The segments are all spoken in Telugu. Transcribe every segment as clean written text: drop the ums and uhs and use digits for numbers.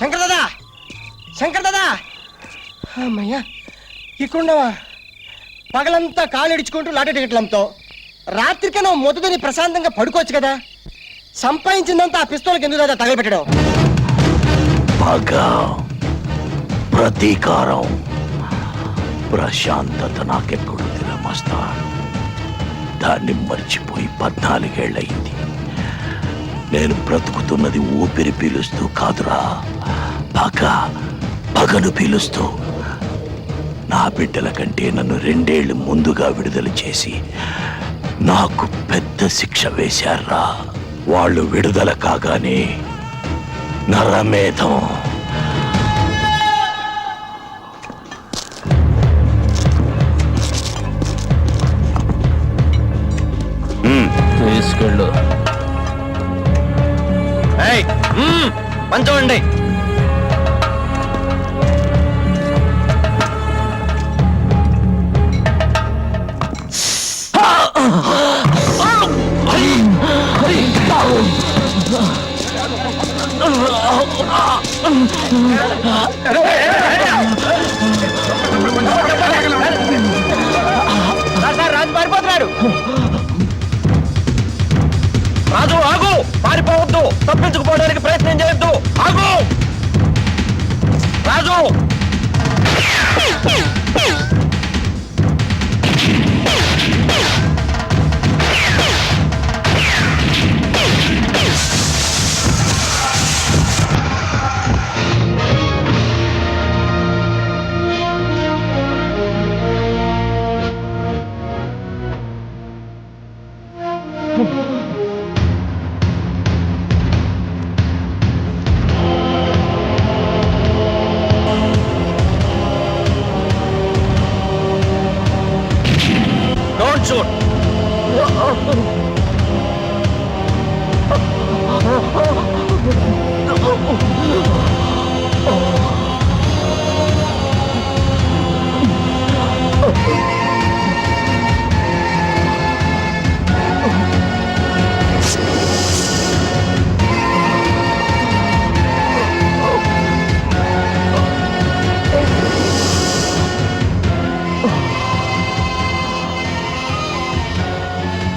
శంకర్ దాదా, శంకర్ దాదా, అమ్మయ్యా ఇక్కడున్నావా? పగలంతా కాలు ఇడుచుకుంటూ లాటరీ టికెట్లు అమ్ముతావు, రాత్రికే నువ్వు మొదటిని ప్రశాంతంగా పడుకోవచ్చు కదా. సంపాదించిందంతా ఆ పిస్తోల్కి ఎందుకు దాదా తగలబెట్టడం? పగ, ప్రతీకారం, ప్రశాంతత నాకెప్పుడు తినమస్తా. దాన్ని మర్చిపోయి 14 ఏళ్ళయింది. నేను బ్రతుకుతున్నది ఊపిరి పీలుస్తూ కాదురా, పగను పీలుస్తూ. నా బిడ్డల కంటే నన్ను 2 ఏళ్లు ముందుగా విడుదల చేసి నాకు పెద్ద శిక్ష వేశారా. వాళ్ళు విడుదల కాగానే నరమేధం. తీసుకెళ్ళు. పంచండి. రాజు పారిపోతున్నాడు. రాజు ఆగు, పారిపోవద్దు, తప్పించుకుపోవడానికి ప్రయత్నం చేయొద్దు, ఆగు రాజు. Don't shoot.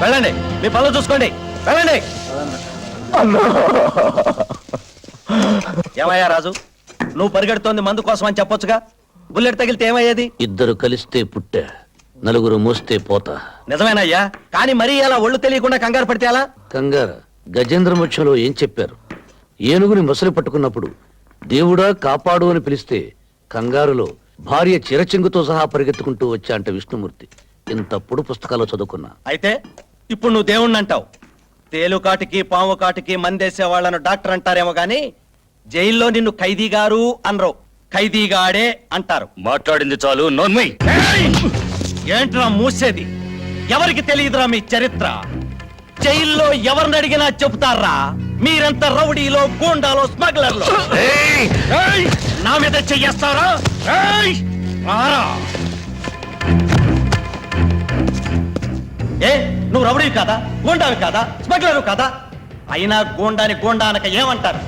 వెళ్ళండి, మీ పనులు చూసుకోండి, వెళ్ళండి. ఏమయ్యా రాజు, నువ్వు పరిగెడుతోంది మందు కోసం అని చెప్పొచ్చుగా. బుల్లెట్ తగిలితే ఏమయ్యేది? 2 కలిస్తే పుట్టే, 4 మోస్తే పోతా. నిజమేనయ్యా, కానీ మరీ అలా ఒళ్ళు తెలియకుండా కంగారు పడితే అలా? కంగారు గజేంద్ర మోక్షంలో ఏం చెప్పారు? ఏనుగుని మొసలి పట్టుకున్నప్పుడు దేవుడా కాపాడు అని పిలిస్తే కంగారులో భార్య చిరచెంగుతో సహా పరిగెత్తుకుంటూ వచ్చా అంటే విష్ణుమూర్తి. ఇంతప్పుడు పుస్తకాలు చదువుకున్నా. అయితే ఇప్పుడు నువ్వు దేవుణ్ణి అంటావు. తేలుకాటికి పాము కాటికి మందేసే వాళ్ళను డాక్టర్ అంటారేమో గాని జైల్లో నిన్ను ఖైదీ గారు అనరు, ఖైదీగాడే అంటారు. మాట్లాడింది చాలు, నోన్మై. ఏంట్రా మూసేది? ఎవరికి తెలియదురా మీ చరిత్ర? జైల్లో ఎవరిని అడిగినా చెబుతారా మీరెంత రౌడీలో, గూండాలో, స్మగ్లర్లో. నా మీద చెయ్యేస్తారా? ఏ నువ్వు రౌడీ కాదా, గూండావి కాదా, స్మగ్లరు కాదా? అయినా గూండాని గూండా అనక ఏమంటారు?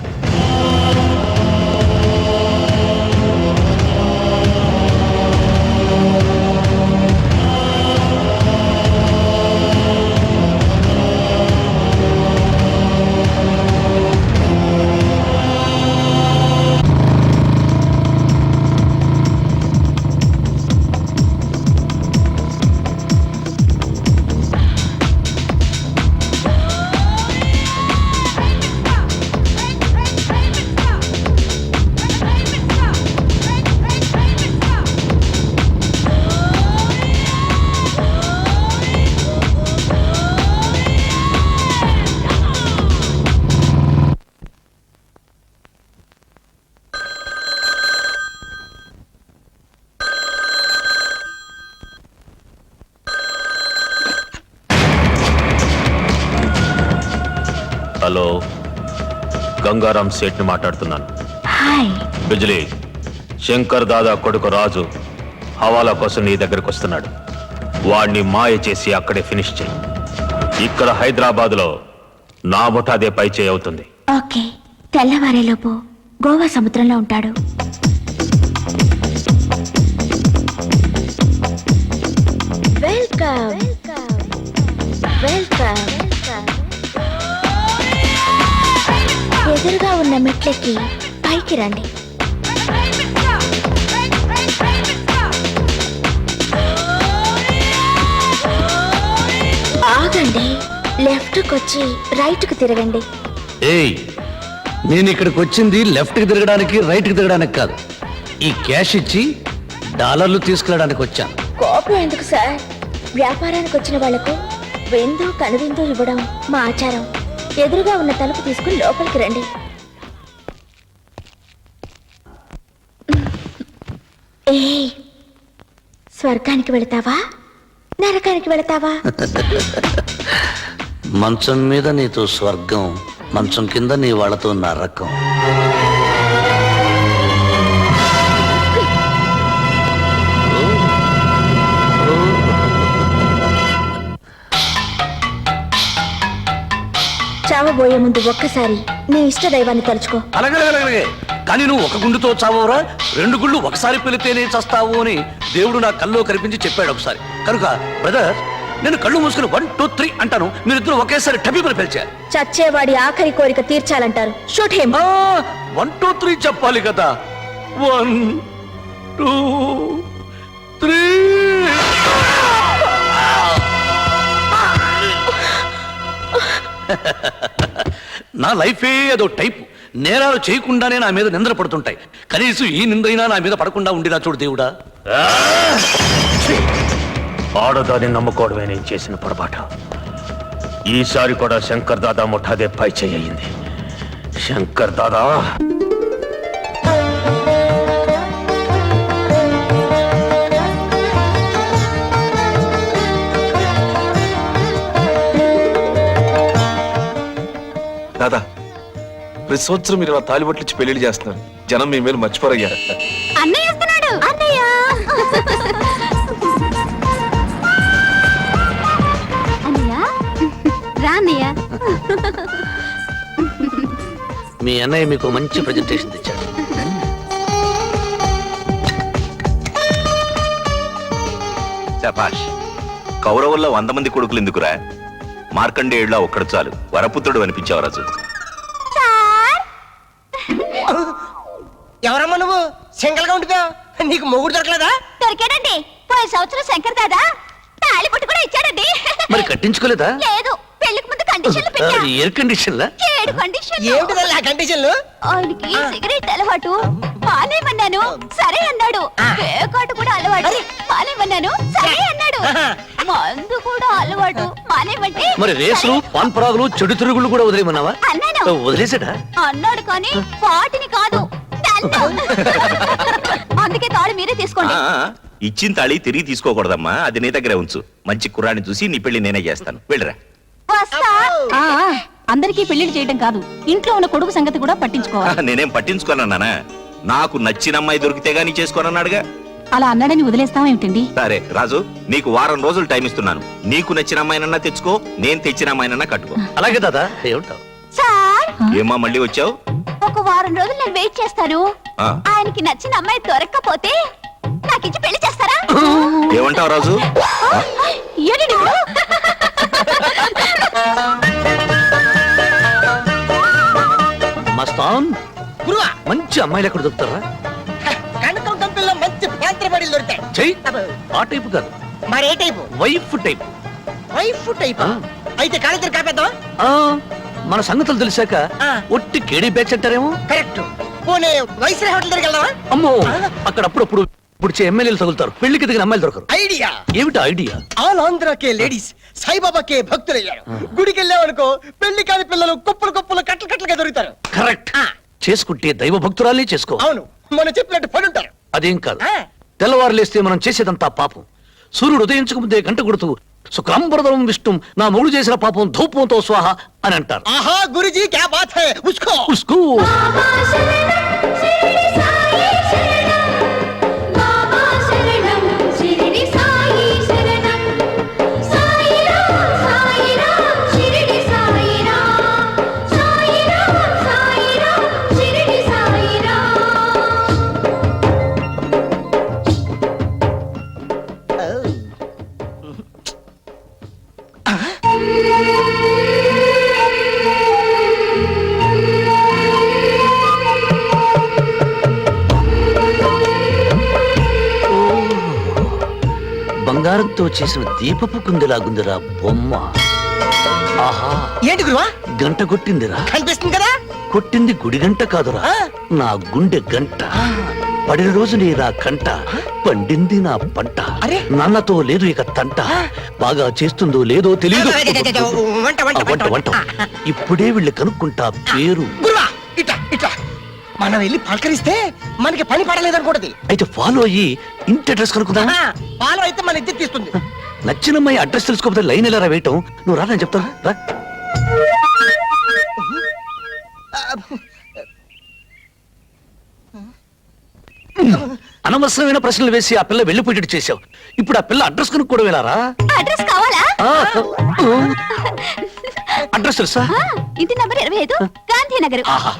హలో, గంగారాం సేట్ ని మాట్లాడుతున్నాను. బిజ్లీ, శంకర్ దాదా కొడుకు రాజు హవాలా కోసం నీ దగ్గరకు వస్తున్నాడు. వాడిని మాయ చేసి అక్కడే ఫినిష్ చేయి. ఇక్కడ హైదరాబాద్ లో నా ముఠాదే పై చేయి అవుతుంది. ఓకే, తెల్లవారేలోపు గోవా సముద్రంలో ఉంటాడు. Welcome welcome. ఎదురుగా ఉన్న మెట్లెక్కి పైకి రండి. ఆగండి, లెఫ్ట్కి వచ్చి రైట్కి తిరగండి. ఏయ్, నేను ఇక్కడికి వచ్చింది లెఫ్ట్కి తిరగడానికి రైట్కి తిరగడానికి కాదు. ఈ క్యాష్ ఇచ్చి డాలర్లు తీసుకెళ్ళడానికి వచ్చాను. కోపం ఎందుకు సార్? వ్యాపారానికి వచ్చిన వాళ్లకు విందు కనువిందు ఇవ్వడం మా ఆచారం. ఎదురుగా ఉన్న తలుపు తీసుకుని లోపలికి రండి. ఏయ్, స్వర్గానికి వెళతావా నరకానికి వెళతావా? మంచం మీద నీతో స్వర్గం, మంచం కింద నీ వాళ్ళతో నరకం. చావబోయే ముందు ఒక్కసారి నీ ఇష్ట దైవాన్ని తలుచుకో. అలాగే, కానీ నువ్వు ఒక గుండుతో చావరా, 2 గుళ్ళు ఒకసారి పెలితేనే చస్తావు అని దేవుడు నా కల్లో కనిపించి చెప్పాడు ఒకసారి. కనుక బ్రదర్, నేను కళ్ళు మూసుకుని 1 2 3 అంటాను, మీరిద్దరు ఒకేసారి టబిబులు పిలిచారు. చచ్చేవాడి ఆఖరి కోరిక తీర్చాలంటారు. Shoot him. 1 2 3 చెప్పాలి కదా. 1 2 3. నా లైఫే అదో టైపు. నేరాలు చేయకుండానే నా మీద నిందలు పడుతుంటాయి. కనీసం ఈ నిందైనా నా మీద పడకుండా ఉండినా చూడు దేవుడా. ఆడదాన్ని నమ్ముకోవడమే నేను చేసిన పొరపాటు. ఈసారి కూడా శంకర్ దాదా ముఠాదే పై చేయింది. శంకర్ దాదా, దాదా, ప్రతి సంవత్సరం మీరు ఇలా తాలిబొట్లిచ్చి పెళ్లిళ్ళు చేస్తున్నారు. జనం మీ మీద మర్చిపోరయ్యా. అన్నయ్య వస్తున్నాడు. అన్నయ్య రాన్నయ్య. మీ అన్నయ్య మీకు మంచి ప్రెజెంటేషన్ తెచ్చాడు. శభాష్. కౌరవుల్లో 100 మంది కొడుకులు ఎందుకురా? మార్కండేయుడిలా ఒక్కడు చాలు. వరపుత్రుడు అనిపించావు రాజు. ఎవరమ్మా నువ్వు? సింగల్ గా ఉండిపోయావు. నీకు మొగుడు దొరకలేదా? దొరికాడండి. పోయిన సంవత్సరం శంకర్ దాదా తాళి పట్టు కూడా ఇచ్చాడండి. మరి కట్టించుకోలేదా? లేదు, పెళ్లికి ముందు కండిషన్లు పెట్టా. ఎయిర్ కండిషన్ లా? 7 కండిషన్లు. ఏమిటి ఆ కండిషన్లు? ఆయనకి సిగరెట్ అలవాటు, మానేమన్నాను సరే అన్నాడు. పేకాట కూడా అలవాటు, మానేమన్నాను సరే అన్నాడు. మందు కూడా అలవాటు, మానేమంటే మరి రేసులు, పాన్ పరాగులు, చెడు తిరుగులు కూడా వదిలేమన్నావా? అన్నాను. వదిలేసాడా? అన్నాడు కానీ వాటిని కాదు. అందుకే తాళి మీరే తీసుకోండి. ఇచ్చిన తాళి తిరిగి తీసుకోకూడదమ్మా. అది నీ దగ్గరే ఉంచు. మంచి కుర్రాన్ని చూసి నీ పెళ్లి నేనే చేస్తాను. వెళ్ళరా. వస్తా. అందరికీ పెళ్లిళ్ళు చేయడం కాదు, ఇంట్లో ఉన్న కొడుకు సంగతి కూడా పట్టించుకోవాలి. నేనేం పట్టించుకోనన్నానా? నాకు నచ్చిన అమ్మాయి దొరికితే గానీ చేసుకోనన్నాడుగా. అలా అన్నాడని వదిలేస్తామేమిటండి? సరే రాజు, నీకు 1 వారం రోజులు టైం ఇస్తున్నాను. నీకు నచ్చిన అమ్మాయినన్నా తెచ్చుకో, నేను తెచ్చిన అమ్మాయినన్నా కట్టుకో. అలాగే దాదా. ఏమంటావు? సార్, ఏమా మళ్ళీ వచ్చావు? ఒక వారం రోజులు నేను వెయిట్ చేస్తాను. ఆ. ఆయనకి నచ్చిన అమ్మాయి దొరక్కపోతే నాకిచ్చి పెళ్లి చేస్తారా? ఏమంటావు రాజు? ఏంటి నువ్వు? మస్తాన్, గురువా, మంచి అమ్మాయిలు ఎక్కడ దొరుకుతారా? కనకం కంపెనీలో మంచి ప్యాంత్ర బడిలు దొరుకుతాయి. చెయ్యి. ఆ టైపు కాదు, మరి ఏ type? Wife type. Wife type. అయితే కాలేజీ కాపేద్దాం. మన సంగతులు తెలిసాక ఆ. ఒట్టి కేడీ బ్యాచ్ అంటారేమో. కరెక్ట్. పోనీ వైస్రాయ్ హోటల్ దగ్గరికి వెళ్దామా? అమ్మో, అక్కడ అప్పుడప్పుడు పుడిచే ఎమ్మెల్యేలు తగులుతారు. పెళ్లికి దిగిన అమ్మాయిలు దొరకరు. ఐడియా. ఏమిటి ఐడియా? ఆల్ ఆంధ్ర కే లేడీస్ సాయిబాబా కే భక్తులయ్యారు. గుడికి వెళ్ళామనుకో పెళ్లి కాని పిల్లలు కుప్పలు కుప్పలు కట్టలు కట్టలుగా దొరుకుతారు. కరెక్ట్. ఆ. చేసుకుంటే దైవ భక్తురాలే చేసుకో. అవును, మనం చెప్పినట్టు పని ఉంటారు. అదేం కాదు. ఆ. తెల్లవారు లేస్తే మనం చేసేదంతా పాపం. సూర్యుడు ఉదయించక ముందే గంట కొడుతూ శుక్లాంబరదరం విష్ణు నా మొగుడు చేసిన పాపం ధూపంతో స్వాహ అని అంటారు. ఆహా గురుజీ క్యా బాత్ హై. ఉస్కో ఉస్కూ. బంగారంతో చేసిన దీపపు కుందిలాగుందిరా బొమ్మ. ఆహా, ఏంటి గురువా గంట కొట్టిందిరా. కనిపిస్తుంది కదా? కొట్టింది గుడి గంట కాదురా, ఆ. నా గుండె గంట. పడిన రోజు నీ నా కంట, పండింది నా పంట. అరే. నాన్నతో లేదు ఇక తంట, బాగా చేస్తుందో లేదో తెలియదు. వంట వంట వంట వంట ఇప్పుడే వెళ్ళి కనుక్కుంటా పేరు. గురువా ఇట్లా ఇట్లా మనం వెళ్ళి పలకరిస్తే మనకి పని పడలేదనుకోండి. అయితే ఫాలో అయ్యి ఇంటి అడ్రస్ కనుక్కుందా. పాలు అయితే మన ఇద్దరు తీస్తుంది. నచ్చిన అమ్మాయి అడ్రస్ తెలుసుకోకపోతే లైన్ ఎలా వేయటం? నువ్వు రా, నేను చెప్తాను రా. అనవసరమైన ప్రశ్నలు వేసి ఆ పిల్ల వెళ్ళిపోయేటట్టు చేశావు. ఇప్పుడు ఆ పిల్ల అడ్రస్ కనుక్కోవడం వెళ్ళారా? అడ్రస్ కావాలా? అడ్రస్ తెలుసా? ఇంటి నంబర్ 25 గాంధీనగర్. ఆహా,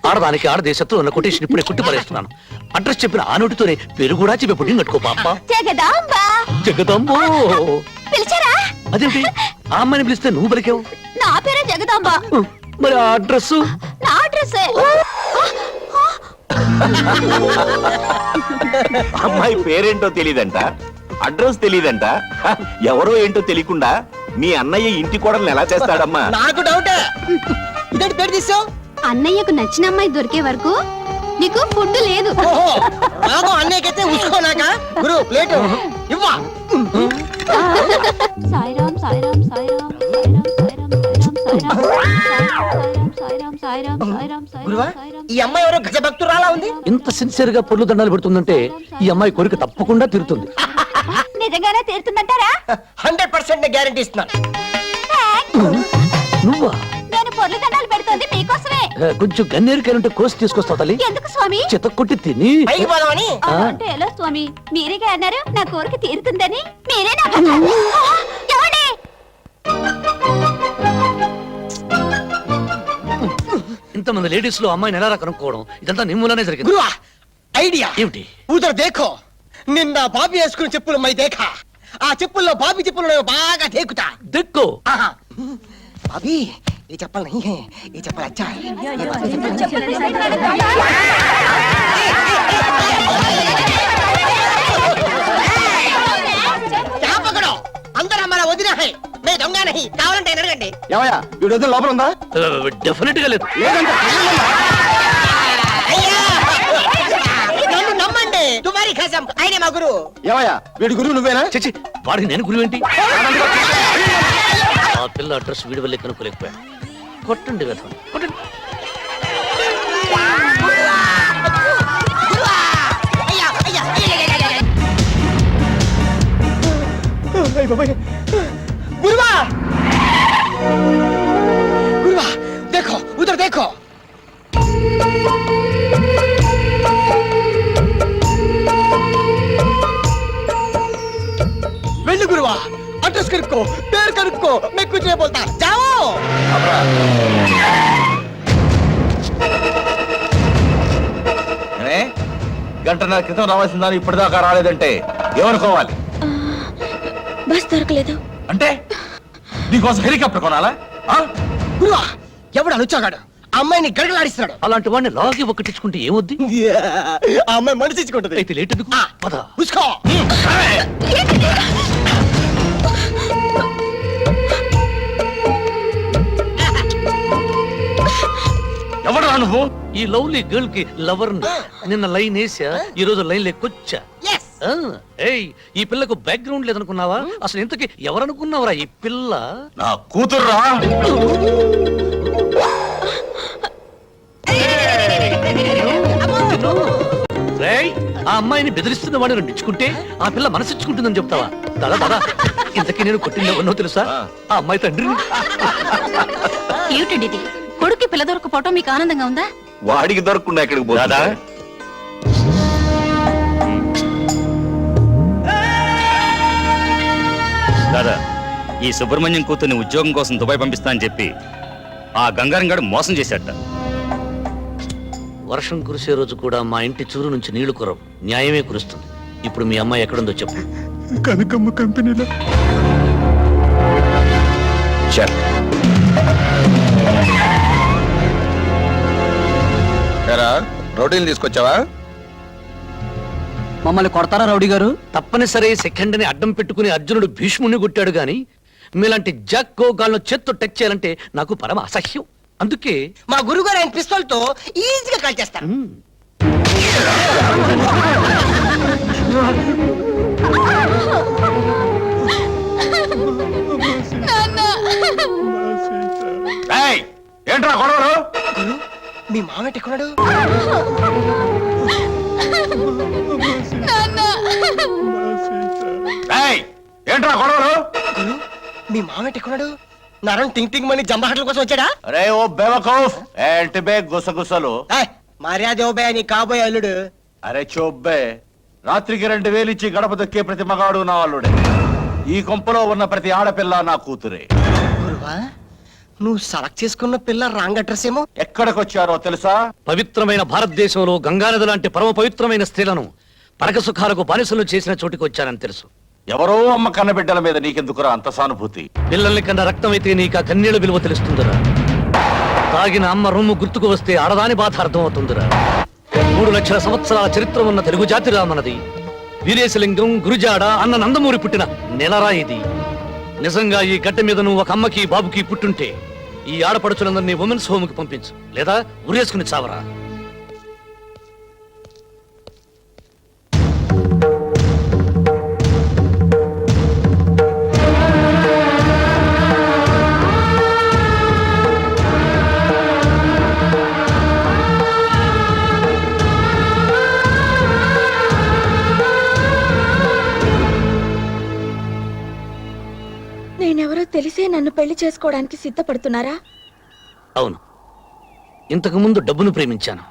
ఆడదానికి ఆడదేశత్వం ఉన్న కొటేషన్ ఇప్పుడే కుట్టి పరేస్తున్నాను. అడ్రస్ చెప్పిన ఆ నోటితోనే పేరు కూడా చెప్పి పుట్టింగ్ కట్టుకో పాప. జగదాంబ. జగదాంబో. పిలిచారా? అదేంటి ఆ అమ్మాయిని పిలిస్తే నువ్వు పలికావు? నా పేరే జగదాంబ. మరి ఆ అడ్రస్? నా అడ్రస్ అమ్మాయి పేరేంటో తెలీదంట, అడ్రస్ తెలీదంట. ఎవరో ఏంటో తెలియకుండా మీ అన్నయ్య ఇంటి కోడల్ని ఎలా చేస్తాడమ్మా? నాకు డౌటే. ఇదేంటి పేరు తీసావు? అన్నయ్యకు నచ్చిన అమ్మాయి దొరికే వరకు నీకు ఫుడ్ లేదు. ఓహో, నాకు అన్నయ్యకైతే ఉసుకోనాక గురు ప్లేటు ఇవ్వా. సాయిరామ్ సాయిరామ్ సాయిరామ్ సాయిరామ్ సాయిరామ్ సాయిరామ్ సాయిరామ్ సాయిరామ్ గురువా సాయిరామ్. ఈ అమ్మాయి ఎవరో గజ భక్తురాలా ఉంది. ఇంత సిన్సియర్ గా పొర్లు దండాలు పెడుతుందంటే ఈ అమ్మాయి కోరిక తప్పకుండా తీరుతుంది. నిజంగానే తీరుతుందంటారా? 100% గ్యారెంటీ ఇస్తున్నాను. నువ్వా? నేను పొర్లు దండాలు పెడుతోంది మీకోసమే. కొంచెం గన్నేరుకాయలుంటే కోసి తీసుకొస్తావు తల్లి. ఎందుకు స్వామి? చెత్త కొట్టి తిని. పైకి పోదామని. అంటే ఎలా స్వామి? మీరేగా అన్నారు నా కోరిక తీరుతుందని. మీరే నా భర్త. ఏమండి? ఇంతమంది లేడీస్ లో అమ్మాయిని ఎలా కనుక్కోవడం? ఇదంతా నీ మూలనే జరిగింది. గురువా ఐడియా ఏమిటి? ఉదర్ దేఖో, నిన్న బాబీ వేసుకున్న చెప్పులు మై దేఖా. ఆ చెప్పుల్లో బాబీ చెప్పులు బాగా దేకుతా. దిక్కు. ఆహా. బాబీ ये चप्पल नहीं है, ये चप्पल अच्छा है. ये बाबी चप्पल क्या पकड़ो? अंदर हमारा वजीर है. मैं दूंगा नहीं. కావాలంటే అడగండి. ఏమయ్యా వీడు వద్ద లోపల ఉందా? డెఫినెట్ గా లేదు. అయ్యా నన్ను నమ్మండి. తుమారి ఖసం ఆయనే మా గురు. ఏమయ్యా వీడి గురువు నువ్వేనా? చచ్చి, వాడికి నేను గురువేంటి? ఆ పిల్ల అడ్రస్ వీడి వల్లే కనుక్కోలేకపోయా. కొట్టండి కదా, కొట్టండి. అయ్యా అయ్యా गुरुवा गुरुवा देखो उधर देखो. వెళ్ళు గురువా, అడ్రస్ కనుక్కో, పేరు కనుక్కో. मैं कुछ नहीं बोलता. जाओ. గంటన్నర క్రితం రావాల్సిందని ఇప్పటిదాకా రాలేదంటే ఏమనుకోవాలి? బస్ దొరకలేదు అంటే నీకోసం హెలికాప్టర్ కొనాలా? గురువా ఎవడు అనుచాగాడు ఆ అమ్మాయిని గడగలాడిస్తున్నాడు. అలాంటి వాడిని లాగి ఒక్కటించుకుంటే ఏమొద్ది? ఆ అమ్మాయి మనసు ఇచ్చుకుంటది. అయితే లేట్ ఎందుకు? పద. ఉస్కో. ఎవడరా నువ్వు? ఈ లవ్లీ గర్ల్ కి లవర్. నిన్న లైన్ వేసా, ఈ రోజు లైన్ లేకొచ్చా. Yes. ఏయ్, ఈ పిల్లకు బ్యాక్గ్రౌండ్ లేదనుకున్నావా? అసలు ఇంతకి ఎవరనుకున్నావరా ఈ పిల్ల? నా కూతుర్రా. రేయ్, ఆ అమ్మాయిని బెదిరిస్తున్న వాడిని రెండించుకుంటే ఆ పిల్ల మనసిచ్చుకుంటుందని చెప్తావా? దడా దడా, ఇంతకీ నేను కొట్టింది ఎవరినో తెలుసా? ఆ అమ్మాయి తండ్రిని. ఏమిటండి ఇది? కొడుక్కి పిల్ల దొరకపోవటం మీకు ఆనందంగా ఉందా? వాడికి దొరకకుండా ఎక్కడికి పోదా? దాదా, ఈ సుబ్రహ్మణ్యం కూతుర్ని ఉద్యోగం కోసం దుబాయ్ పంపిస్తా అని చెప్పి ఆ గంగారం గడు మోసం చేశాట. వర్షం కురిసే రోజు కూడా మా ఇంటి చూరు నుంచి నీళ్లు కురవు, న్యాయమే కురుస్తుంది. ఇప్పుడు మీ అమ్మాయి ఎక్కడుందో చెప్పు. కనకమ్మ కంపెనీలో. చెక్. ఎరా రోటీలు తీసుకొచ్చావా? మమ్మల్ని కొడతారా రౌడీ గారు? తప్పనిసరి సెకండ్ని అడ్డం పెట్టుకుని అర్జునుడు భీష్ముని కొట్టాడు గాని మీలాంటి జక్కో గాళ్ళను చేత్తో టచ్ చేయాలంటే నాకు పరమ అసహ్యం. అందుకే మా గురుగారు ఆయన పిస్తోల్ తో ఈజీగా కాల్ చేస్తారు. ఏంట్రా గొడవలు? గురు, మీ మామేట ఎక్కడున్నాడు? ఏంట్రా గొడవలు? గురు, మీ మామేట ఎక్కడున్నాడు? నరం టింగ్ టింగ్ మని జంబహట్ల కోసం వచ్చాడా? అరే ఓ బేవకూఫ్, ఏంటి బే గుసగుసలు? ఏయ్, మర్యాద ఓబే నీ కాబోయే అల్లుడు. అరే చోబ్బే, రాత్రికి 2000 ఇచ్చి గడప దొక్కే ప్రతి మగాడు నా అల్లుడే. ఈ కొంపలో ఉన్న ప్రతి ఆడపిల్ల నా కూతురే. గురువా, నువ్వు సెలెక్ట్ చేసుకున్న పిల్ల రాంగ్ అడ్రస్ ఏమో. ఎక్కడికొచ్చారో తెలుసా? పవిత్రమైన భారతదేశంలో గంగానది లాంటి పరమ పవిత్రమైన స్త్రీలను పరక సుఖాలకు బానిసలు చేసిన చోటికి వచ్చానని తెలుసు. ఎవరో అమ్మ కన్నబిడ్డల మీద నీకెందుకురా అంత సానుభూతి? పిల్లల్ని కన్నా రక్తం అయితే నీకు ఆ కన్నీళ్ళ విలువ తెలుస్తుందిరా. తాగిన అమ్మ రొమ్ము గుర్తుకు వస్తే ఆడదాని బాధ అర్థమవుతుందిరా. 3 లక్షల సంవత్సరాల చరిత్ర ఉన్న తెలుగు జాతిరా మనది. వీరేశలింగం, గురుజాడ అన్న నందమూరి పుట్టిన నెలరా ఇది. నిజంగా ఈ గడ్డ మీద నువ్వు ఒక అమ్మకి బాబుకి పుట్టుంటే ఈ ఆడపడుచులందరినీ ఉమెన్స్ హోమ్ కి పంపించు, లేదా ఉరేసుకుని చావరా. నేనెవరో తెలిసే నన్ను పెళ్లి చేసుకోవడానికి సిద్ధపడుతున్నారా? అవును, ఇంతకు ముందు డబ్బును ప్రేమించాను,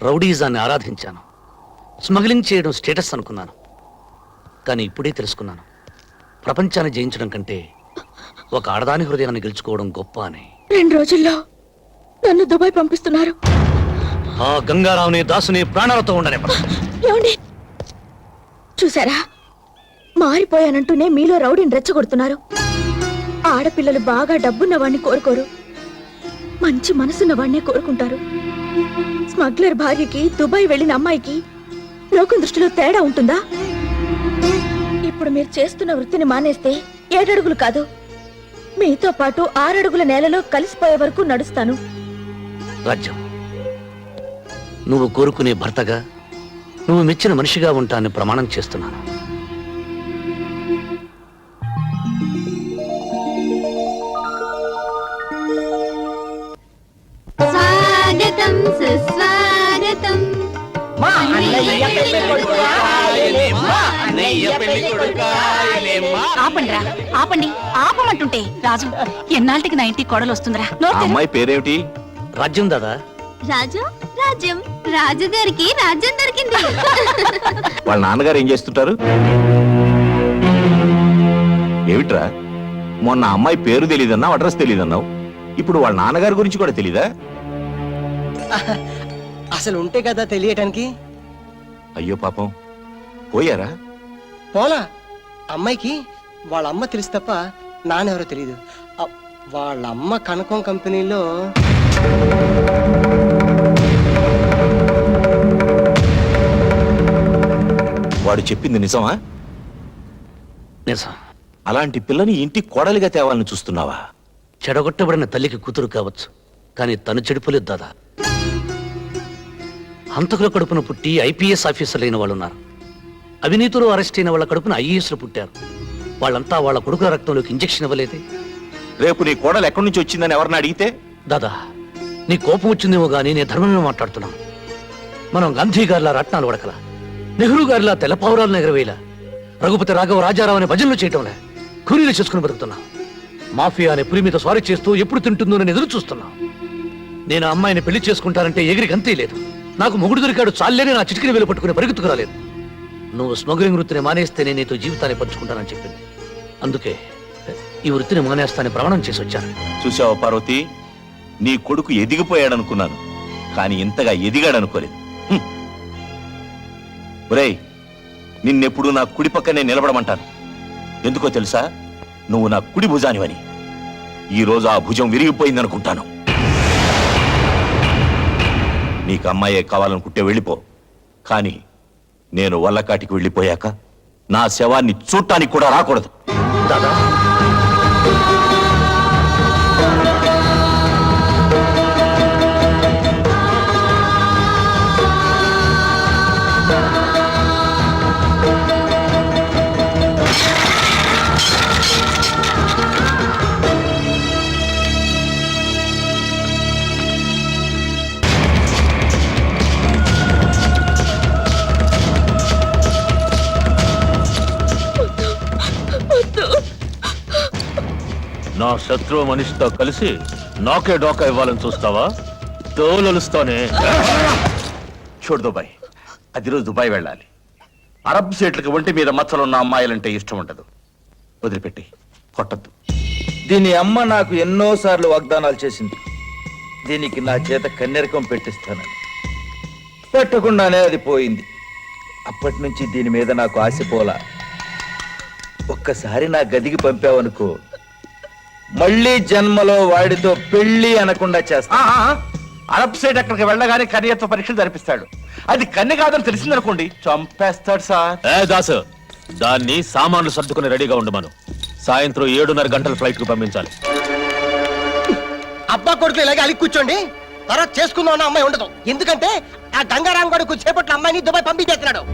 రౌడీజాన్ని ఆరాధించాను, స్మగ్లింగ్ చేయడం స్టేటస్ అనుకున్నాను. కానీ ఇప్పుడే తెలుసుకున్నాను, ప్రపంచాన్ని జయించడం కంటే ఒక ఆడదాని హృదయాన్ని గెలుచుకోవడం గొప్ప అని. 2 రోజుల్లో నన్ను దుబాయ్ పంపిస్తున్నారు. ఆ గంగారావుని దాసుని ప్రాణాలతో ఉండనే. ఏమండి, చూసారా, మారిపోయానంటూనే మీలో రౌడీని రెచ్చగొడుతున్నారు. ఆడపిల్లలు బాగా డబ్బున్న వాడిని కోరుకోరు, మంచి మనసున్న వాడినే కోరుకుంటారు. స్మగ్లర్ భార్యకి దుబాయ్ వెళ్ళిన అమ్మాయికి లోకం దృష్టిలో తేడా ఉంటుందా? ఇప్పుడు మీరు చేస్తున్న వృత్తిని మానేస్తే 7 అడుగులు కాదు, మీతో పాటు 6 అడుగుల నేలలో కలిసిపోయే వరకు నడుస్తాను. రాజ్యం, నువ్వు కోరుకునే భర్తగా, నువ్వు మెచ్చిన మనిషిగా ఉంటానని ప్రమాణం చేస్తున్నాను. స్వాగతం సుస్వాగతం. మా అన్నయ్య పెళ్లి కొడుకు ఆయనే, మా అన్నయ్య పెళ్లి కొడుకు ఆయనే, మా. ఆపండిరా, ఆపండి, ఆపమంటుంటే. రాజు, ఎన్నాళ్ళకి నా ఇంటికి కోడలు వస్తుందిరా? ఆ అమ్మాయి పేరేమిటి? రాజ్యం దాదా. రాజు, రాజ్యం, రాజుగారికి రాజ్యం దొరికింది. వాళ్ళ నాన్నగారు ఏం చేస్తుంటారు? ఏమిట్రా, మొన్న అమ్మాయి పేరు తెలియదన్నావు, అడ్రస్ తెలియదన్నావు, ఇప్పుడు వాళ్ళ నాన్నగారి గురించి కూడా తెలీదా? అసలు ఉంటే కదా తెలియటానికి. అయ్యో పాపం, పోయారా? పోలా, అమ్మాయికి వాళ్ళ అమ్మ తెలుసు తప్ప నాన్నెవరో తెలియదు. వాళ్ళ అమ్మ కనకం కంపెనీలో వాడు చెప్పింది నిజమా? నిజం. అలాంటి పిల్లని ఇంటి కోడలిగా తేవాలని చూస్తున్నావా? చెడగొట్టబడిన తల్లికి కూతురు కావచ్చు, కానీ తను చెడిపోలేదు దాదా. హంతకుల కడుపున పుట్టి ఐపీఎస్ ఆఫీసర్లు అయిన వాళ్ళు ఉన్నారు. అవినీతిలో అరెస్ట్ అయిన వాళ్ళ కడుపున ఐఏఎస్లు పుట్టారు. వాళ్ళంతా వాళ్ళ కొడుకుల రక్తంలోకి ఇంజెక్షన్ ఇవ్వలేదే. రేపు నీ కోడలు ఎక్కడి నుంచి వచ్చిందని ఎవరిని అడిగితే? దాదా, నీ కోపం వచ్చిందేమో గానీ నేను ధర్మమే మాట్లాడుతున్నాను. మనం గాంధీ గారిలా రత్నాలు వడకలా, నెహ్రూ గారిలా తెల్లపావురాలను ఎగరవేలా, రఘుపతి రాఘవ రాజారావు అనే భజనలు చేయటంలే కూలీలు చేసుకుని బతుకుతున్నా. మాఫియా అనే పులి మీద స్వారీ చేస్తూ ఎప్పుడు తింటుందో నేను ఎదురు చూస్తున్నా. నేను ఆ అమ్మాయిని పెళ్లి చేసుకుంటానంటే ఎగిరి గంతే లేదు. నాకు మొగుడు దొరికాడు చాలేని నా చిటికిని వేలు పట్టుకుని పరిగెత్తుకు రాలేదు. నువ్వు స్మగ్లింగ్ వృత్తిని మానేస్తే నేను నీతో జీవితాన్ని పంచుకుంటానని చెప్పింది. అందుకే ఈ వృత్తిని మానేస్తానని ప్రమాణం చేసి వచ్చాను. చూసావా పార్వతి, నీ కొడుకు ఎదిగిపోయాడనుకున్నాను, కానీ ఇంతగా ఎదిగాడనుకోలేదు. ఒరేయ్, నిన్నెప్పుడు నా కుడి పక్కనే నిలబడమంటాను. ఎందుకో తెలుసా? నువ్వు నా కుడి భుజానివని. ఈ రోజు ఆ భుజం విరిగిపోయిందనుకుంటాను. నీకు అమ్మాయే కావాలనుకుంటే వెళ్ళిపో, కానీ నేను వల్లకాటికి వెళ్ళిపోయాక నా శవాన్ని చూడటానికి కూడా రాకూడదు. దాదా నా శత్రువు మనిషితో కలిసి నాకే డోకా ఇవ్వాలని చూస్తావా? తోలొలుస్తానే. చూడు దుబాయ్, అది రోజు దుబాయ్ వెళ్ళాలి. అరబ్ సీట్లకి ఒంటి మీద మచ్చలున్న అమ్మాయిలంటే ఇష్టం ఉండదు. వదిలిపెట్టి కొట్టద్దు. దీని అమ్మ నాకు ఎన్నోసార్లు వాగ్దానాలు చేసింది. దీనికి నా చేత కన్నెరకం పెట్టిస్తానని. పెట్టకుండానే అది పోయింది. అప్పటి నుంచి దీని మీద నాకు ఆశపోలా. ఒక్కసారి నా గదికి పంపావనుకో, మళ్ళీ జన్మలో వాడితో పెళ్లి అనకుండా చేస్తా. అరబ్ సైడ్ అక్కడికి వెళ్ళగానే కన్యత్వ పరీక్షలు జరిపిస్తాడు. అది కన్య కాదని తెలిసిందనుకోండి, చంపేస్తాడు సార్. దాసు, దాన్ని సామాన్లు సర్దుకుని రెడీగా ఉండమను. సాయంత్రం 7:30 గంటల ఫ్లైట్ కు పంపించాలి. అబ్బా కొడుకులు ఇలాగే అలిగి కూర్చోండి. తర్వాత చేసుకుందాం అన్న అమ్మాయి ఉండదు. ఎందుకంటే ఆ గంగారాం గడుకు చేపట్ల అమ్మాయిని దుబాయ్ పంపించేస్తున్నాడు.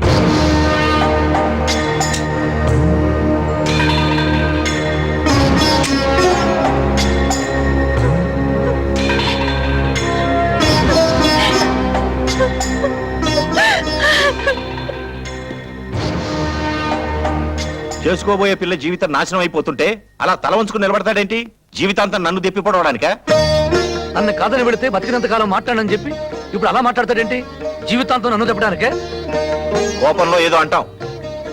చేసుకోబోయే పిల్ల జీవితం నాశనం అయిపోతుంటే అలా తల వంచుకుని నిలబడతాడేంటి? జీవితాంతం నన్ను దెప్పిపడవడానికా? నన్ను కాదని పెడితే బతికినంత కాలం మాట్లాడనని చెప్పి ఇప్పుడు అలా మాట్లాడతాడేంటి? జీవితాంతం నన్ను చెప్పడానికే? కోపంలో ఏదో అంటాం.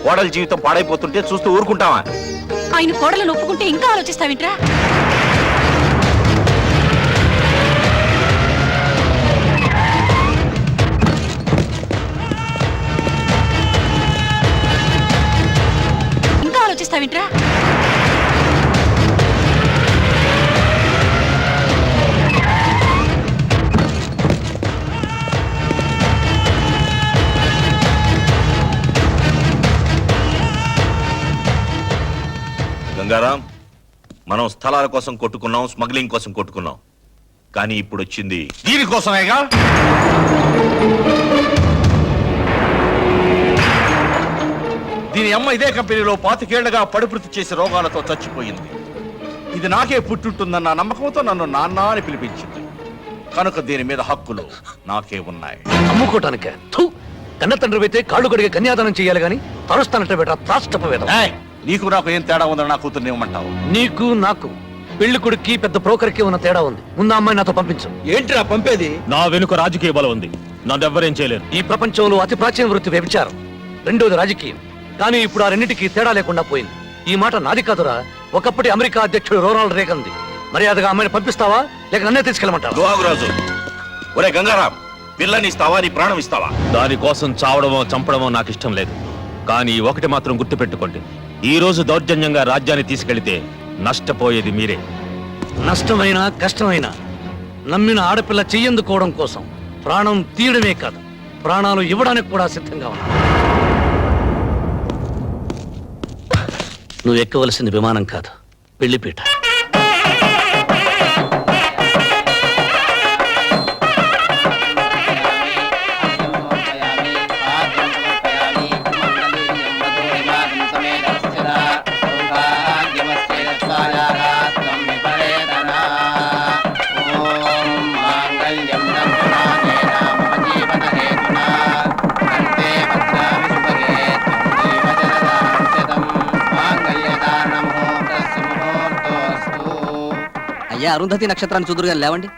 కోడల జీవితం పాడైపోతుంటే చూస్తూ ఊరుకుంటావా? ఆయన కోడలను ఒప్పుకుంటే ఇంకా ఆలోచిస్తావింట్రా? ఇంకా ఆలోచిస్తావింట్రా? గంగారాం, మనం స్థలాల కోసం కొట్టుకున్నాం, స్మగ్లింగ్ కోసం కొట్టుకున్నాం. కానీ ఇప్పుడు వచ్చింది దీనికోసమేగా. దీని అమ్మ ఇదే కంపెనీలో 25 ఏళ్లుగా పడిపృతి చేసి రోగాలతో చచ్చిపోయింది. ఇది నాకే పుట్టుంటుందన్న నమ్మకంతో నన్ను నాన్న అని పిలిపించింది. కనుక దీని మీద హక్కులు నాకే ఉన్నాయి. అమ్ముకోటానికే? కన్న తండ్రి అయితే కాళ్ళు కడిగే కన్యాదానం చేయాలి గాని తరుస్తానంటే బెట త్రాష్టపవేదం. నీకు నాకు ఏం తేడా ఉందని నా కూతుర్ని ఇవ్వమంటావు? నీకు నాకు పెళ్లి కొడుక్కి పెద్ద బ్రోకర్కి ఉన్న తేడా ఉంది. ముందు అమ్మాయి నాతో పంపించు. ఏంట్రా పంపేది? నా వెనుక రాజకీయ బలం ఉంది. నన్నెవ్వరేం చేయలేరు. ఈ ప్రపంచంలో అతి ప్రాచీన వృత్తి వ్యభిచారం, రెండోది రాజకీయం. కానీ ఇప్పుడు ఆ రెండింటికి తేడా లేకుండా పోయింది. ఈ మాట నాది కాదురా, ఒకప్పటి అమెరికా అధ్యక్షుడు రొనాల్డ్ రేగన్ది. మర్యాదగా అమ్మాయిని పంపిస్తావా లేక నన్నే తీసుకెళ్ళమంటావా? లోహాగురాజు, ఒరే గంగారాం, పిల్లని ఇస్తావా, నీ ప్రాణం ఇస్తావా? దానికోసం చావడమో చంపడమో నాకు ఇష్టం లేదు. కానీ ఒకటి మాత్రం గుర్తుపెట్టుకోండి, ఈ రోజు దౌర్జన్యంగా రాజ్యాన్ని తీసుకెళ్తే నష్టపోయేది మీరే. నష్టమైనా కష్టమైనా నమ్మిన ఆడపిల్ల చెయ్యందుకోవడం కోసం ప్రాణం తీయడమే కాదు, ప్రాణాలు ఇవ్వడానికి కూడా సిద్ధంగా ఉన్నా. నువ్వు ఎక్కవలసింది విమానం కాదు, పెళ్లిపీట. అయ్యా, అరుంధతి నక్షత్రాన్ని చూదురుగా లేవండి.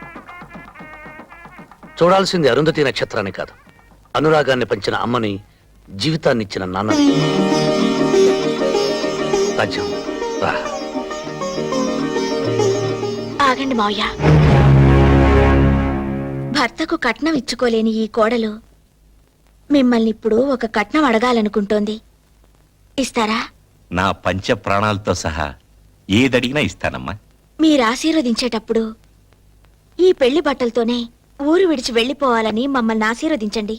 చూడాల్సింది అరుంధతి నక్షత్రాన్ని కాదు, అనురాగాన్ని పంచిన అమ్మని, జీవితాన్ని ఇచ్చిన నాన్నని. రాజ్యం రా. ఆగండి మావయ్య. భర్తకు కట్నం ఇచ్చుకోలేని ఈ కోడలు మిమ్మల్ని ఇప్పుడు ఒక కట్నం అడగాలనుకుంటోంది. ఇస్తారా? నా పంచ ప్రాణాలతో సహా ఏదడిగినా ఇస్తానమ్మా. మీరు ఆశీర్వదించేటప్పుడు ఈ పెళ్లి బట్టలతోనే ఊరు విడిచి వెళ్ళిపోవాలని మమ్మల్ని ఆశీర్వదించండి.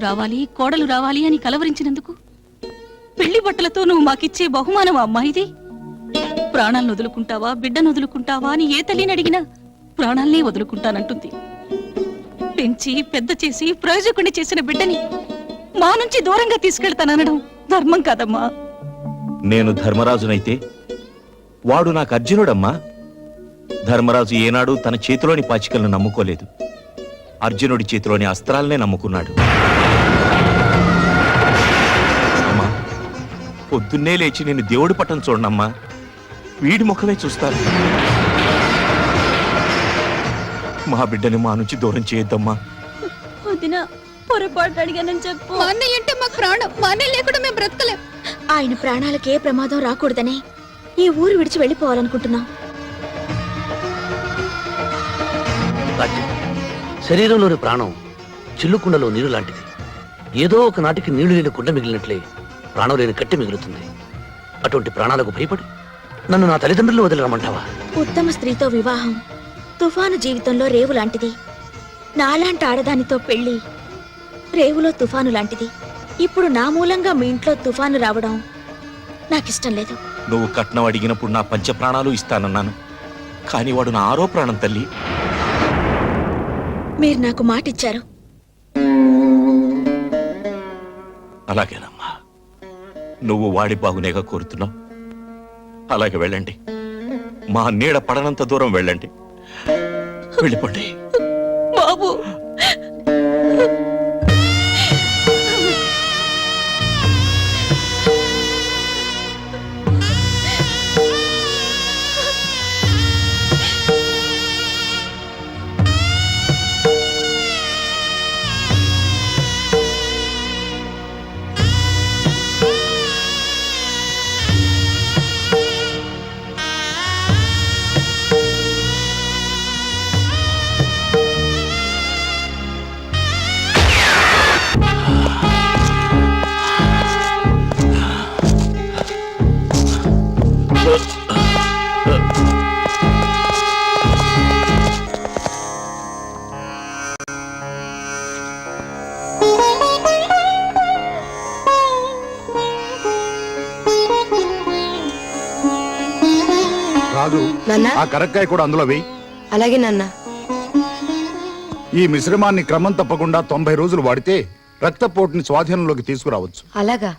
రావాలి కోడలు రావాలి అని కలవరించినందుకు పెళ్లి బట్టలతో నువ్వు మాకిచ్చే బహుమానం అమ్మాయిది. ప్రాణాలను వదులుకుంటావా బిడ్డను వదులుకుంటావా అని ఏ తల్లిని అడిగినా ప్రాణాలనే వదులుకుంటానంటుంది. పెంచి పెద్ద చేసి ప్రయోజకుడిని చేసిన బిడ్డని మా నుంచి దూరంగా తీసుకెళ్తాననడం ధర్మం కాదమ్మా. నేను ధర్మరాజునైతే వాడు నాకు అర్జునుడమ్మా. ధర్మరాజు ఏనాడు తన చేతిలోని పాచికలను నమ్ముకోలేదు. అర్జునుడి చేతిలోని అస్త్రాలనే నమ్ముకున్నాడు. అమ్మా, పొద్దున్నే లేచి నేను దేవుడి పట్టం చూడనమ్మా, వీడి ముఖమే చూస్తాను. మా బిడ్డని మా నుంచి దూరం చేయొద్దమ్మా. వదినా, పొరపాటు అడిగానని చెప్పు. మా అన్నయ్య అంటే మాకు ప్రాణం. మా అన్నయ్య లేకుండా మేము బ్రతకలేం. ఆయన ప్రాణాలకు ఏ ప్రమాదం రాకూడదనే ఈ ఊరు విడిచి వెళ్ళిపోవాలనుకుంటున్నాం. రాజ్యం, శరీరంలోని ప్రాణం చిల్లుకుండలో నీరు లాంటిది. ఏదో ఒక నాటికి నీళ్లు లేని కుండ మిగిలినట్లే ప్రాణం లేని కట్టె మిగులుతుంది. అటువంటి ప్రాణాలకు భయపడి నన్ను నా తల్లిదండ్రులు వదిలిరమ్మంటావా? ఉత్తమ స్త్రీతో వివాహం తుఫాను జీవితంలో రేవు లాంటిది. నాలాంటి ఆడదానితో పెళ్లి రేవులో తుఫాను లాంటిది. ఇప్పుడు నా మూలంగా మీ ఇంట్లో తుఫాను రావడం నాకిష్టం లేదు. నువ్వు కట్నం అడిగినప్పుడు నా పంచ ప్రాణాలు ఇస్తానన్నాను, కానీ వాడు నా ఆరో ప్రాణం తల్లి. మీరు నాకు మాట ఇచ్చారు. అలాగేనమ్మా, నువ్వు వాడి బాగునేగా కోరుతున్నావు. అలాగే వెళ్ళండి, మా నీడ పడనంత దూరం వెళ్ళండి. వెళ్ళిపోండి బాబు. రాజు, ఆ కరక్కాయ కూడా అందులో వెయ్యి. అలాగే నాన్న. ఈ మిశ్రమాన్ని క్రమం తప్పకుండా 90 రోజులు వాడితే రక్తపోటుని స్వాధీనంలోకి తీసుకురావచ్చు. అలాగా?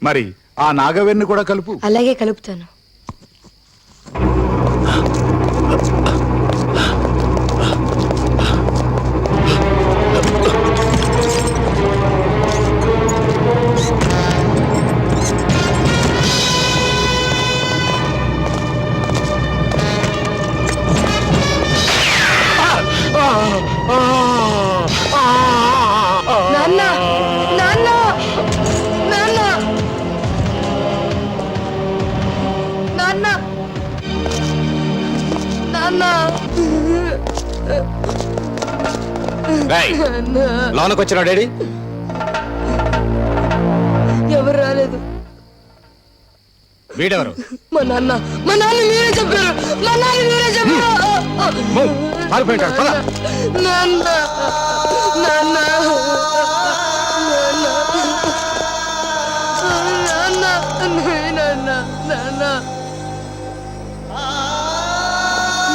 మరి ఆ నాగవేణ్ణి కూడా కలుపు. అలాగే కలుపుతాను. నాన్న, నాన్న, నాన్న, నాన్న, నాన్న. లోనకు వచ్చిన డాడీ ఎవరు రాలేదు. వీడెవరు? మా నాన్న. మా నాన్న మీరే చెప్పారు. మా నాన్న మీరే చెప్పారు. నాన్న, నాన్న, నాన్న, నాన్న, నాన్న,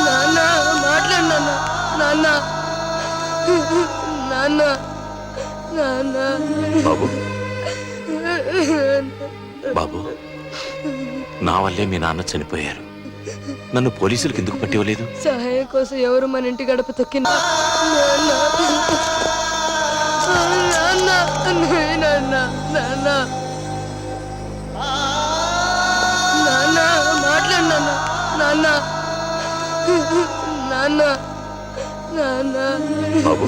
నాన్న, మాట్లాడు నాన్న, నాన్న, నాన్న, నాన్న. బాబు, బాబు, నా వల్లే మీ నాన్న చనిపోయారు. నన్ను పోలీసులకు ఎందుకు పట్టివ్వలేదు? సహాయం కోసం ఎవరు మన ఇంటి గడప తొక్కిన మాట్లాడు నాన్న, నాన్న, నాన్న, నాన్న. బాబు,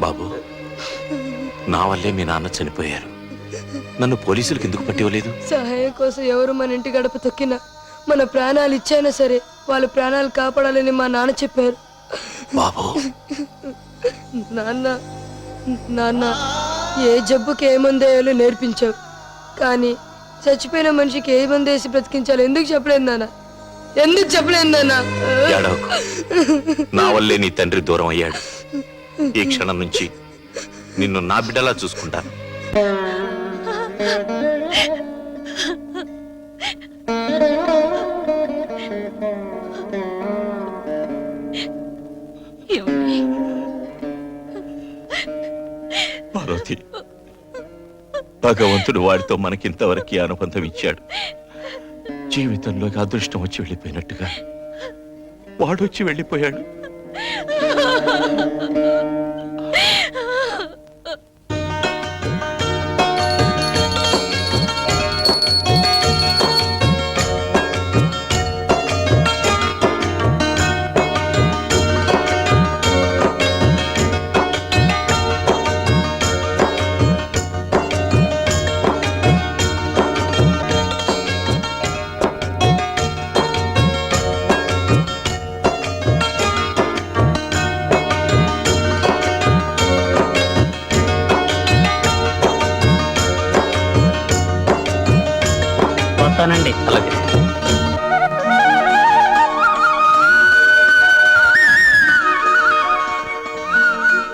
బాబు, నా వల్లే మీ నాన్న చనిపోయారు. నన్ను పోలీసులకు ఎందుకు పట్టివ్వలేదు? సహాయం కోసం ఎవరు మన ఇంటి గడప తొక్కినా మన ప్రాణాలు ఇచ్చైనా సరే వాళ్ళ ప్రాణాలు కాపాడాలని మా నాన్న చెప్పారు. బాబు, నాన్న, నాన్న, ఏ జబ్బుకి ఏ మందేయాలో నేర్పించావు, కానీ చచ్చిపోయిన మనిషికి ఏ మందు వేసి బ్రతికించాలో ఎందుకు చెప్పలేదు నాన్న? ఎందుకు చెప్పలేదు నాన్న? ఏడవకు. నా వల్లే నీ తండ్రి దూరం అయ్యాడు. ఈ క్షణం నుంచి నిన్ను నా బిడ్డలా చూసుకుంటాను. ఏమండి? పార్వతి, భగవంతుడు వాడితో మనకింతవరకు అనుబంధం ఇచ్చాడు. జీవితంలోకి అదృష్టం వచ్చి వెళ్ళిపోయినట్టుగా వాడు వచ్చి వెళ్ళిపోయాడు. వస్తానండి. అలాగే.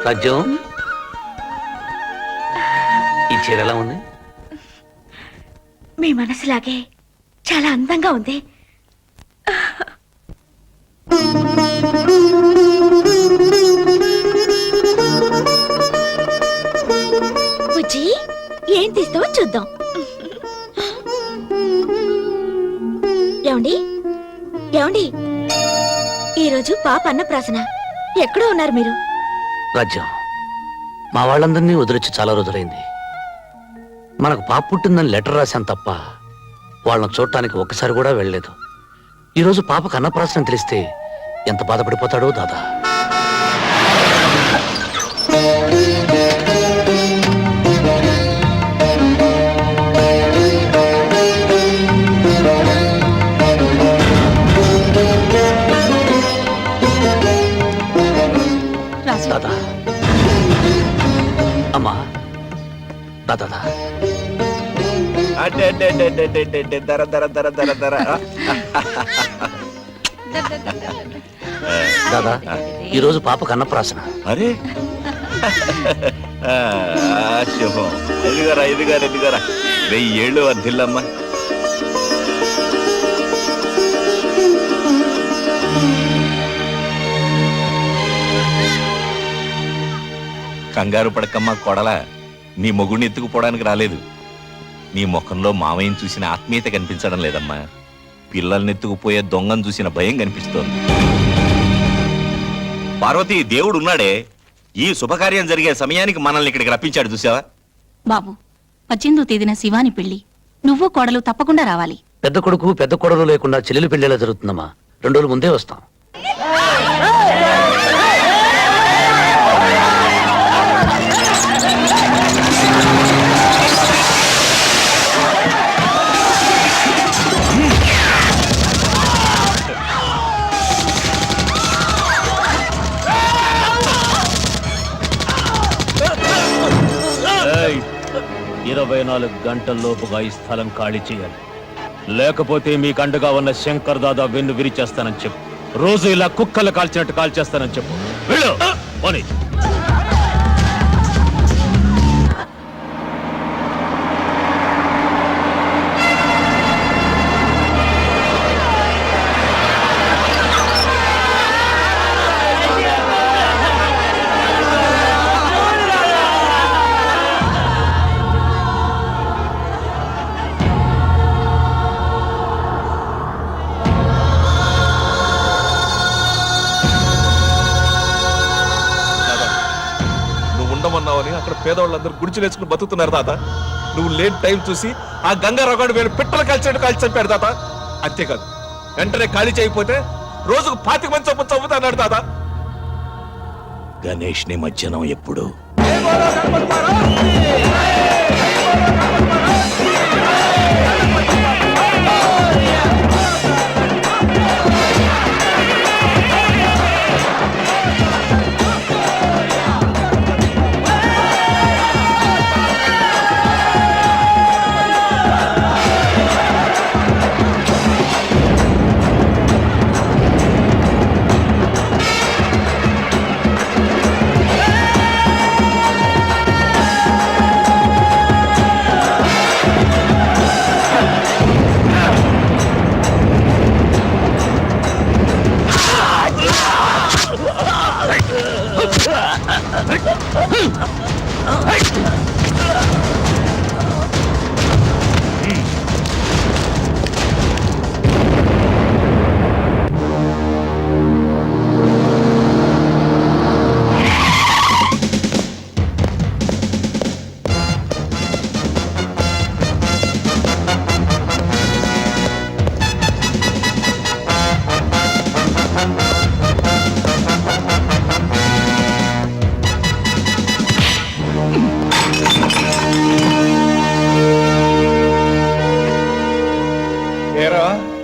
రాజ్యం, ఈ చీర ఎలా ఉంది? మీ మనసులాగే చాలా అందంగా ఉంది. బుజ్జి, ఏం తీస్తావో చూద్దాం. ఏమండి ఏమండి, ఈరోజు పాప అన్నప్రాసన. ఎక్కడో ఉన్నారు మీరు? రాజ్యం, మా వాళ్ళందరినీ వదిలిచ్చి చాలా రోజులైంది. మనకు పాప పుట్టిందని లెటర్ రాశాను తప్ప వాళ్ళని చూడటానికి ఒక్కసారి కూడా వెళ్ళలేదు. ఈరోజు పాపకు అన్నప్రాసన తెలిస్తే ఎంత బాధపడిపోతాడో దాదా. రాజు, దాదా, అమ్మా, దాదా, దర దర దర దర దర. దాదా, ఈరోజు పాపకు అన్నప్రాసన. అరే శుభం. ఎదుగారా ఎదుగారా ఎదుగారా. 1000 ఏళ్ళు వర్ధిల్లమ్మా. కంగారు పడకమ్మా కొడల. నీ మొగుడిని ఎత్తుకుపోవడానికి రాలేదు. నీ ముఖంలో మావయ్యని చూసిన ఆత్మీయత కనిపించడం లేదమ్మా. పిల్లల్ని ఎత్తుకుపోయే దొంగను చూసిన భయం కనిపిస్తోంది. పార్వతి, దేవుడు ఉన్నాడే. ఈ శుభకార్యం జరిగే సమయానికి మనల్ని ఇక్కడికి రప్పించాడు, చూసావా? బాబు, 18వ తేదీన శివాని పెళ్లి. నువ్వు కోడలు తప్పకుండా రావాలి. పెద్ద కొడుకు పెద్ద కొడలు లేకుండా చెల్లెలు పెళ్ళేలా జరుగుతుందమ్మా. 2 రోజుల ముందే వస్తాం. ఏయ్, 24 గంటల్లోపుగా ఈ స్థలం ఖాళీ చేయాలి. లేకపోతే మీకు అండగా ఉన్న శంకర్ దాదా వెన్ను విరిచేస్తానని చెప్పు. రోజు ఇలా కుక్కలు కాల్చినట్టు కాల్చేస్తానని చెప్పు. వెళ్ళు, పోనీ. ఉండమన్నావని అక్కడ పేదవాళ్ళందరూ గుడిచిలేసుకుని బతుకుతున్నారు తాత. నువ్వు లేని టైం చూసి ఆ గంగారావుగాడు వేలు పిట్టలు కాల్చాడు చంపాడు తాత. అంతేకాదు, వెంటనే ఖాళీ చేయకపోతే రోజుకు 25 మంది చొప్పున చంపుతాడు తాత. గణేష్ నిమజ్జనం ఎప్పుడు?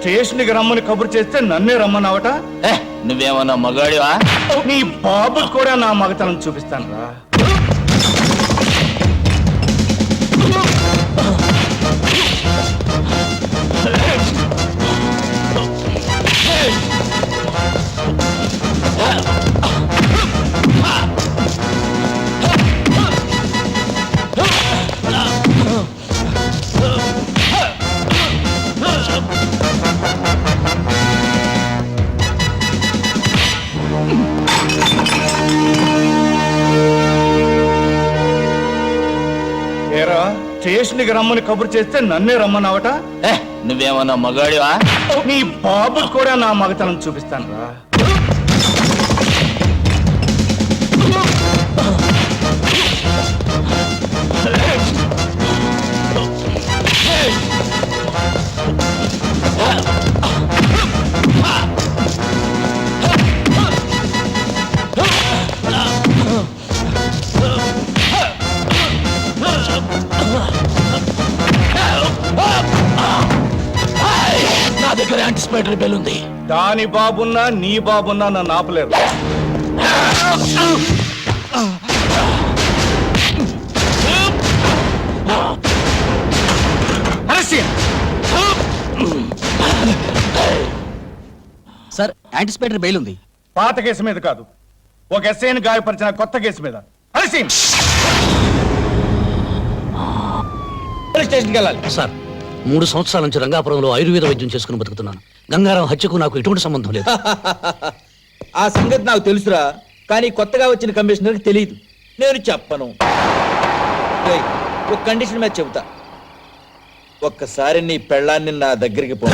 స్టేషన్కి రమ్మని కబురు చేస్తే నన్నే రమ్మన్నావట. నువ్వేమన్నా మగాడివా? నీ బాబు కూడా నా మగతనం చూపిస్తాను రా. ఏరా, స్టేషన్కి రమ్మని కబురు చేస్తే నన్నే రమ్మన్నావట. నువ్వేమన్నా మగాడివా? నీ బాబు కూడా నా మగతనం చూపిస్తాను రా. నా దగ్గర యాంటిసిపేటరీ బెల్ ఉంది. దాని బాబున్నా నీ బాబున్నా నన్ను ఆపలేరు. సార్ యాంటిసిపేటరీ బెయిల్ ఉంది. పాత కేసు మీద కాదు, ఒక ఎస్ఐని గాయపరిచిన కొత్త కేసు మీద. పోలీస్ స్టేషన్కి వెళ్ళాలి. సార్ 3 సంవత్సరాల నుంచి రంగాపురంలో ఆయుర్వేద వైద్యం చేసుకుని బతుకుతున్నాను. గంగారాం హత్యకు నాకు ఎటువంటి సంబంధం లేదు. ఆ సంగతి నాకు తెలుసురా, కానీ కొత్తగా వచ్చిన కమిషనర్కి తెలియదు. నేను చెప్పను. ఏయ్, ఒక కండిషన్ మీద చెబుతా. ఒక్కసారి నీ పెళ్ళాన్ని నా దగ్గరికి పో.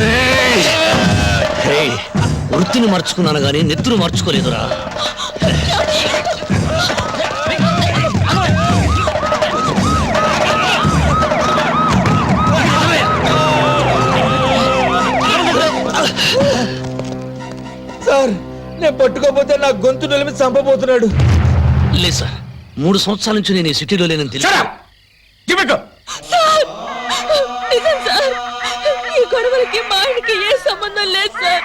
వృత్తిని మార్చుకున్నాను గానీ నెత్తురు మార్చుకోలేదురా. సార్, నేను పట్టుకోపోతే నా గొంతు నిలిమి చంపబోతున్నాడు. లేదు సార్, 3 సంవత్సరాల నుంచి నేను ఈ సిటీలో లేనని తెలుసు. నిజం సార్, ఈ గొడవలకి మా ఆయనకి ఏ సంబంధం లేదు సార్.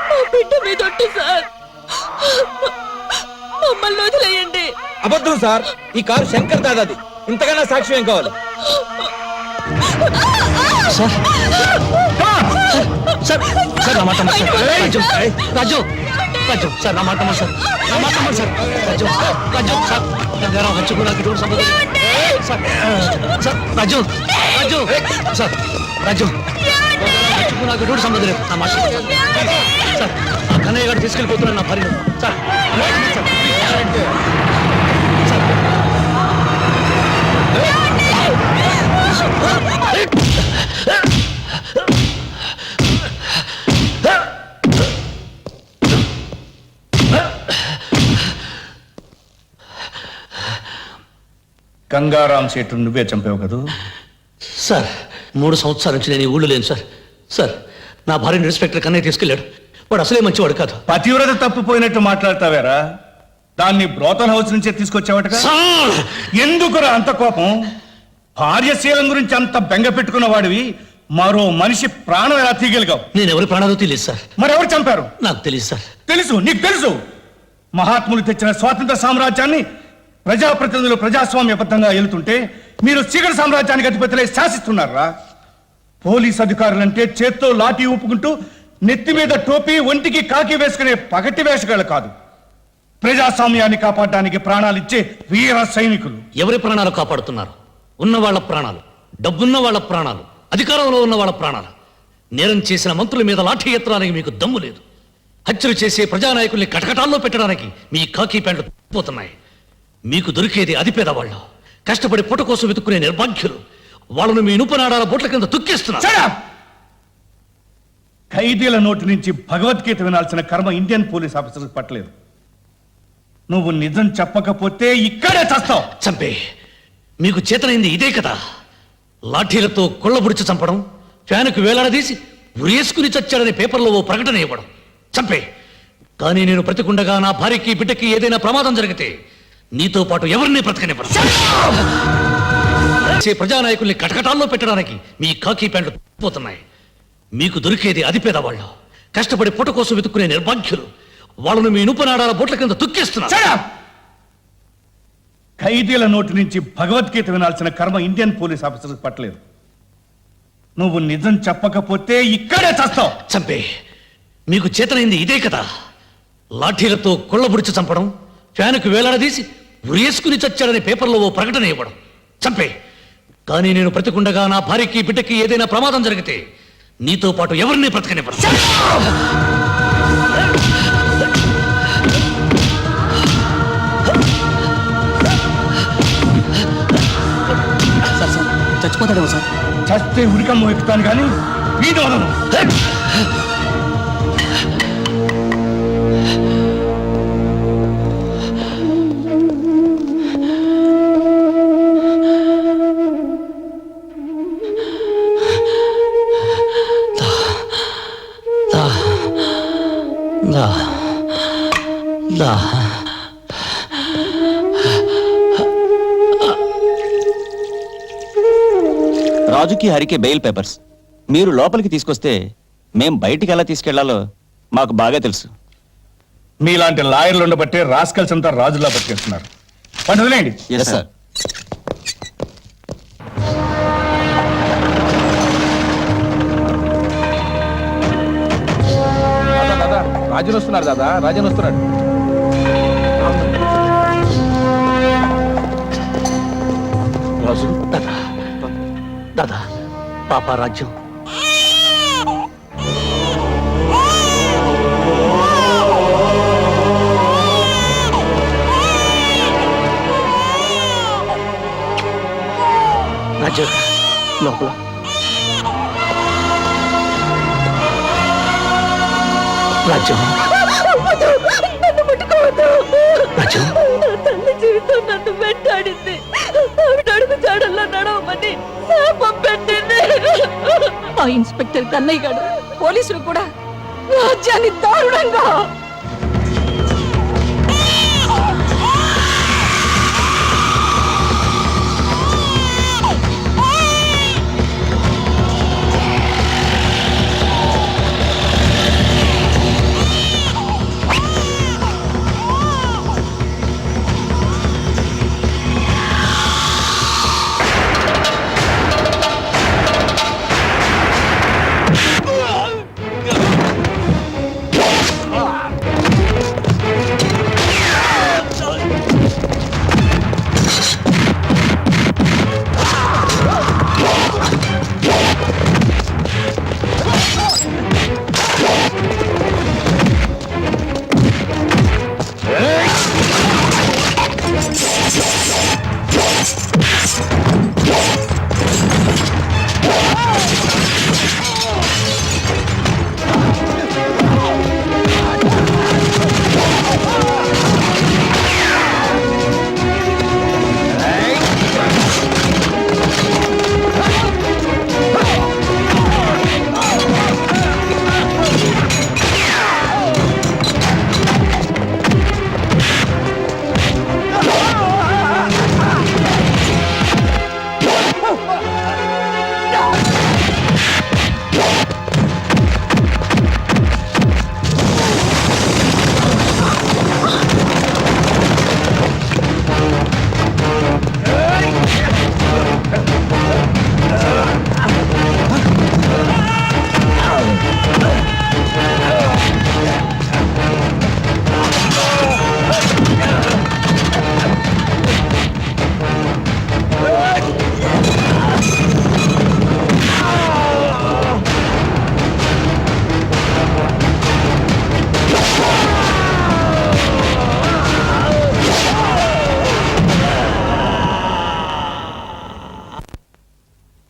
మా బిడ్డ మీద ఒట్టు సార్, మమ్మల్ని వదిలేయండి. అబద్ధం సార్, ఈ కారు శంకర్ దాదాది. ఇంతకన్నా సాక్ష్యం ఏం కావాలి? సార్ సార్ సార్, నా మాట నమ్మండి సార్. రాజు రాజు రాజు సార్, నా మాట నమ్మండి సార్. నా మాట నమ్మండి సార్. రాజు రాజు సార్, గంగారాం హత్యకు నాకు ఎటువంటి సంబంధం లేదు. సార్ సార్, రాజు రాజు సార్, రాజు హత్యకు నాకు ఎటువంటి సంబంధం లేదు. నా మాట నమ్మండి సార్. ఆ కన్నయ్య గారు తీసుకెళ్ళిపోతున్నాను నా భార్య. సార్ సార్ గంగారాం సేటు నువ్వే చంపావు కదూ? సార్ 3 సంవత్సరాల నుంచి నేను ఈ ఊళ్ళో లేను సార్. సార్, నా భార్యని ఇన్స్పెక్టర్ కన్నయ్య తీసుకెళ్ళాడు. వాడు అసలే మంచివాడు కాదు. పతివ్రత తప్పిపోయినట్టు మాట్లాడతావేరా? దాన్ని బ్రోతల్ హౌస్ నుంచే తీసుకొచ్చావటగా. ఎందుకురా అంత కోపం? భార్యశీలం గురించి అంత బెంగ పెట్టుకున్న వాడివి మరో మనిషి ప్రాణం ఎలా తీయగలిగావు? నేను ఎవరి ప్రాణాలు తెలియదు సార్. మరెవరు చంపారు? నాకు తెలియదు సార్. తెలుసు, నీకు తెలుసు. మహాత్ములు తెచ్చిన స్వాతంత్ర సామ్రాజ్యాన్ని ప్రజాప్రతినిధులు ప్రజాస్వామ్యబద్ధంగా వెళ్తుంటే మీరు చీకటి సామ్రాజ్యానికి అధిపతులై శాసిస్తున్నారా? పోలీస్ అధికారులంటే చేత్తో లాఠీ ఊపుకుంటూ నెత్తి మీద టోపీ, ఒంటికి కాకి వేసుకునే పగటి వేషగాళ్ళు కాదు. ప్రజాస్వామ్యాన్ని కాపాడడానికి ప్రాణాలిచ్చే వీర సైనికులు. ఎవరి ప్రాణాలు కాపాడుతున్నారు? ఉన్న వాళ్ళ ప్రాణాలు, డబ్బున్న వాళ్ళ ప్రాణాలు, అధికారంలో ఉన్న వాళ్ళ ప్రాణాలు. నేరం చేసిన మంత్రుల మీద లాఠీ ఎత్తడానికి మీకు దమ్ము లేదు. హత్యలు చేసే ప్రజానాయకుల్ని కటకటాల్లో పెట్టడానికి మీ కాకి ప్యాంట్లు పోతున్నాయి. మీకు దొరికేది అతి పేదవాళ్ళు, కష్టపడి పుట్ట కోసం వెతుక్కునే నిర్భాగ్యులు. వాళ్ళను మీ ఇనుపనాడాల బొట్ల కింద తొక్కేస్తున్నారు. ఖైదీల నోటి నుంచి భగవద్గీత వినాల్సిన కర్మ ఇండియన్ పోలీస్ ఆఫీసర్స్ పట్టలేదు. నువ్వు నిజం చెప్పకపోతే ఇక్కడే చస్తావు. చంపే, మీకు చేతనైంది ఇదే కదా. లాఠీలతో కొళ్ళబుడిచి చంపడం, ఫ్యాన్కు వేలాడదీసి ఉరేసుకుని చచ్చాడని పేపర్లో ఓ ప్రకటన ఇవ్వడం. చంపే, కానీ నేను బ్రతికుండగా నా భార్యకి బిడ్డకి ఏదైనా ప్రమాదం జరిగితే నీతో పాటు ఎవరిని బ్రతకనివ్వడం. ప్రజానాయకుల్ని కటకటాల్లో పెట్టడానికి మీ కాకి ప్యాంట్లు పోతున్నాయి. మీకు దొరికేది అది పేదవాళ్ళు, కష్టపడి పుట కోసం వెతుక్కునే నిర్భాగ్యులు. వాళ్ళను మీ ఇనుపనాడాల బొట్ల కింద తొక్కేస్తున్నారు. ఖైదీల నోటి నుంచి భగవద్గీత వినాల్సిన కర్మ ఇండియన్ పోలీస్ ఆఫీసర్కి పట్టలేదు. నువ్వు నిజం చెప్పకపోతే ఇక్కడే చస్తావు. చంపే, మీకు చేతనైంది ఇదే కదా. లాఠీలతో కొళ్ళబుడిచి చంపడం, ఫ్యానుకు వేలాడదీసి ఉరేసుకుని చచ్చాడనే పేపర్లో ఓ ప్రకటన ఇవ్వడం. చంపే, కానీ నేను బ్రతికుండగా నా భార్యకి బిడ్డకి ఏదైనా ప్రమాదం జరిగితే నీతో పాటు ఎవరిని బ్రతకనివ్వను. చచ్చిపోతాడేమో సార్. చస్తే ఉరికమ్మ ఎక్కుతాను కానీ వీడు వదలను. రాజుకి హరికి బెయిల్ పేపర్స్ మీరు లోపలికి తీసుకొస్తే మేం బయటికి ఎలా తీసుకెళ్లాలో మాకు బాగా తెలుసు. మీలాంటి లాయర్లు ఉండబట్టే రాస్కల్స్ అంతా రాజులా బతికేస్తున్నారు. పండు వదిలేయండి. Yes sir. రాజన్ వస్తున్నాడు దాదా, రాజన్ వస్తున్నాడు. రాజు, దాదా దాదా, పాప రాజ్యం. రాజ్యం లోపల. రాజ్యం, నన్ను ముట్టుకోవద్దు. రాజ్యం. నా తల్లి జీవితం నన్ను వెంటాడింది. ఆవిడ అడుగు జాడల్లో నడవమని శాపం పెట్టింది. ఆ ఇన్స్పెక్టర్ కన్నయ్య గారు, పోలీసులు కూడా రాజ్యాన్ని దారుణంగా.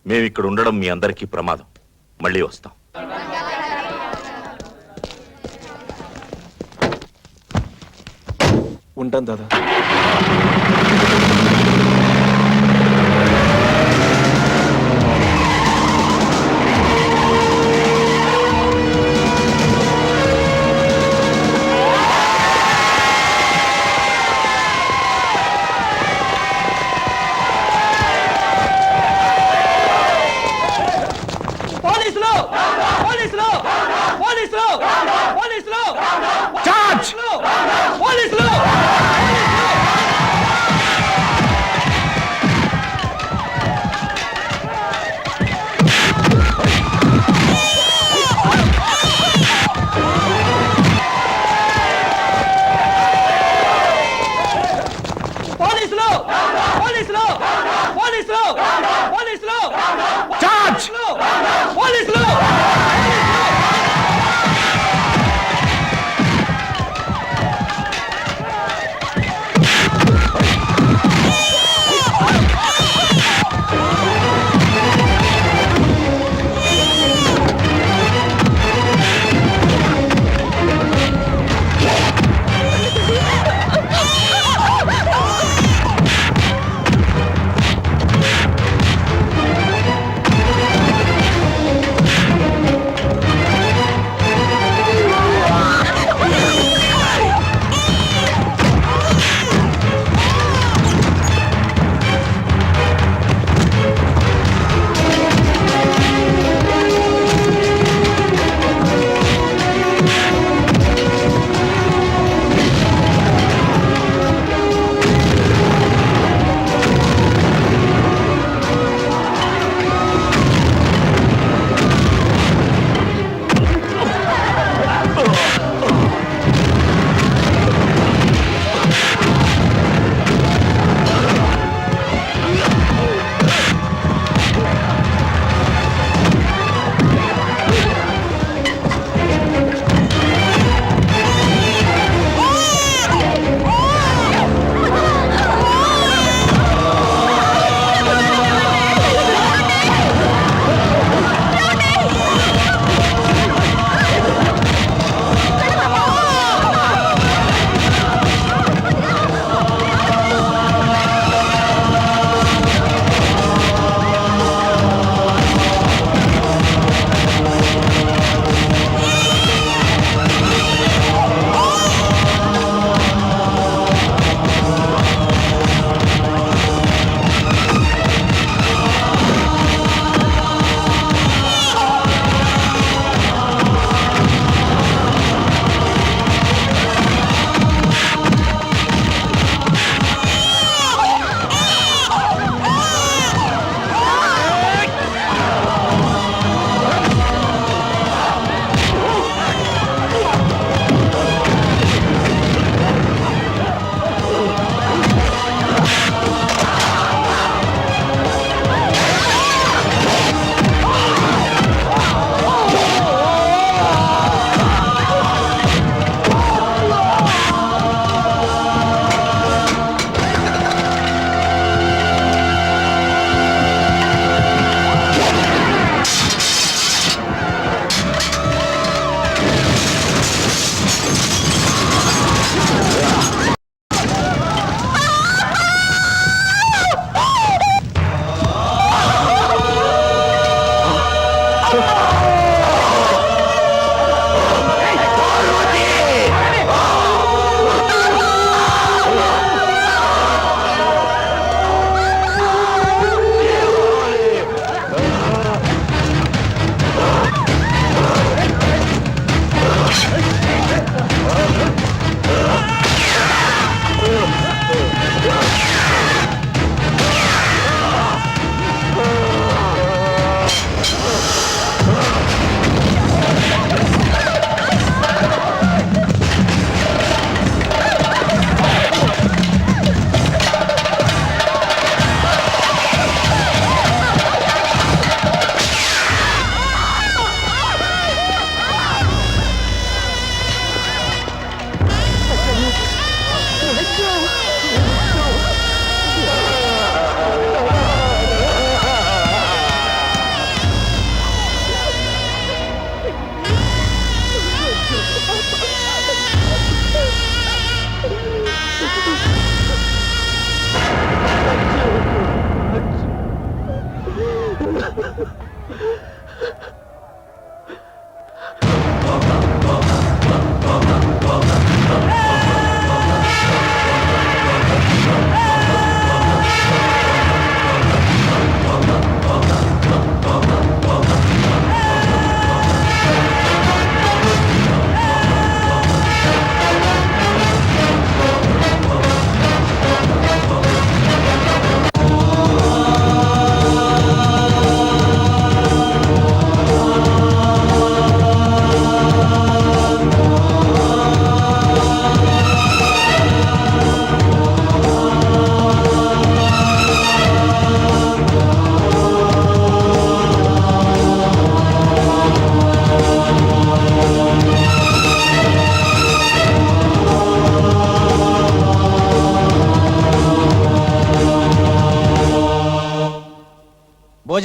మేమిక్కడ ఉండడం మీ అందరికీ ప్రమాదం. మళ్ళీ వస్తాం. ఉంటాను దాదా. పోలీసులు పోలీసులు పోలీసులు పోలీసులు చార్జ్! పోలీసులు పోలీసులు పోలీసులు పోలీసులు పోలీసులు చార్జ్! పోలీసులు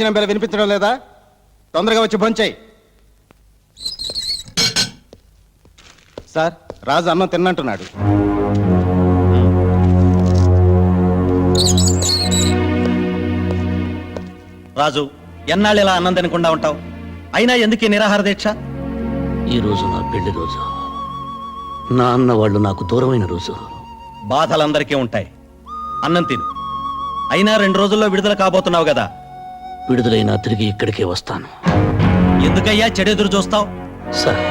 భోజనం పేరు వినిపించడం లేదా? తొందరగా వచ్చి భోంచేయి. సార్, రాజు అన్నం తిన్నంటున్నాడు. రాజు, ఎన్నాళ్ళు ఇలా అన్నం తినకుండా ఉంటావు? అయినా ఎందుకు ఈ నిరాహార దీక్ష? ఈ రోజు నా పెళ్లి రోజు. నా అన్న వాళ్ళు నాకు దూరమైన రోజు. బాధలందరికీ ఉంటాయి. అన్నం తిను. అయినా 2 రోజుల్లో విడుదల కాబోతున్నావు కదా. విడుదలైనా తిరిగి ఇక్కడికే వస్తాను. ఎందుకయ్యా చెడెదురు చూస్తావు? సార్,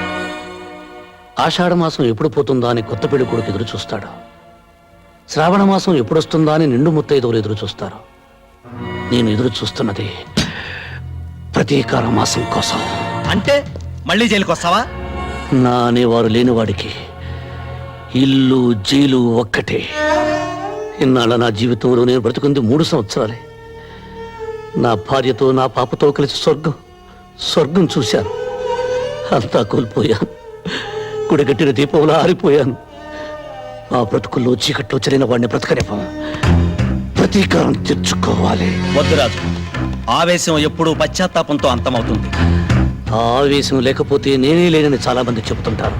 ఆషాఢ మాసం ఎప్పుడు పోతుందా అని కొత్త పెళ్లి కొడుకు ఎదురు చూస్తాడు. శ్రావణ మాసం ఎప్పుడొస్తుందా అని నిండు ముత్తైదువులు ఎదురు చూస్తారు. నేను ఎదురు చూస్తున్నది ప్రతీకార మాసం కోసం. అంటే మళ్ళీ జైలుకి వస్తావా? నా అనేవారు లేనివాడికి ఇల్లు జైలు ఒక్కటే. ఇన్నాళ్ళ నా జీవితంలో నేను బ్రతుకుంది 3 సంవత్సరాలే. నా భార్యతో నా పాపతో కలిసి స్వర్గం చూశాను. అంతా కోల్పోయాను. గుడిగట్టిన దీపంలో ఆరిపోయాను. ఆ బ్రతుకుల్లో చీకట్లో చెరిన వాడిని బ్రతకనివ్వం. ప్రతీకారం తెచ్చుకోవాలి. వద్దు రాజు, ఆవేశం ఎప్పుడూ పశ్చాత్తాపంతో అంతమవుతుంది. ఆ ఆవేశం లేకపోతే నేనే లేనని చాలా మంది చెబుతుంటారు.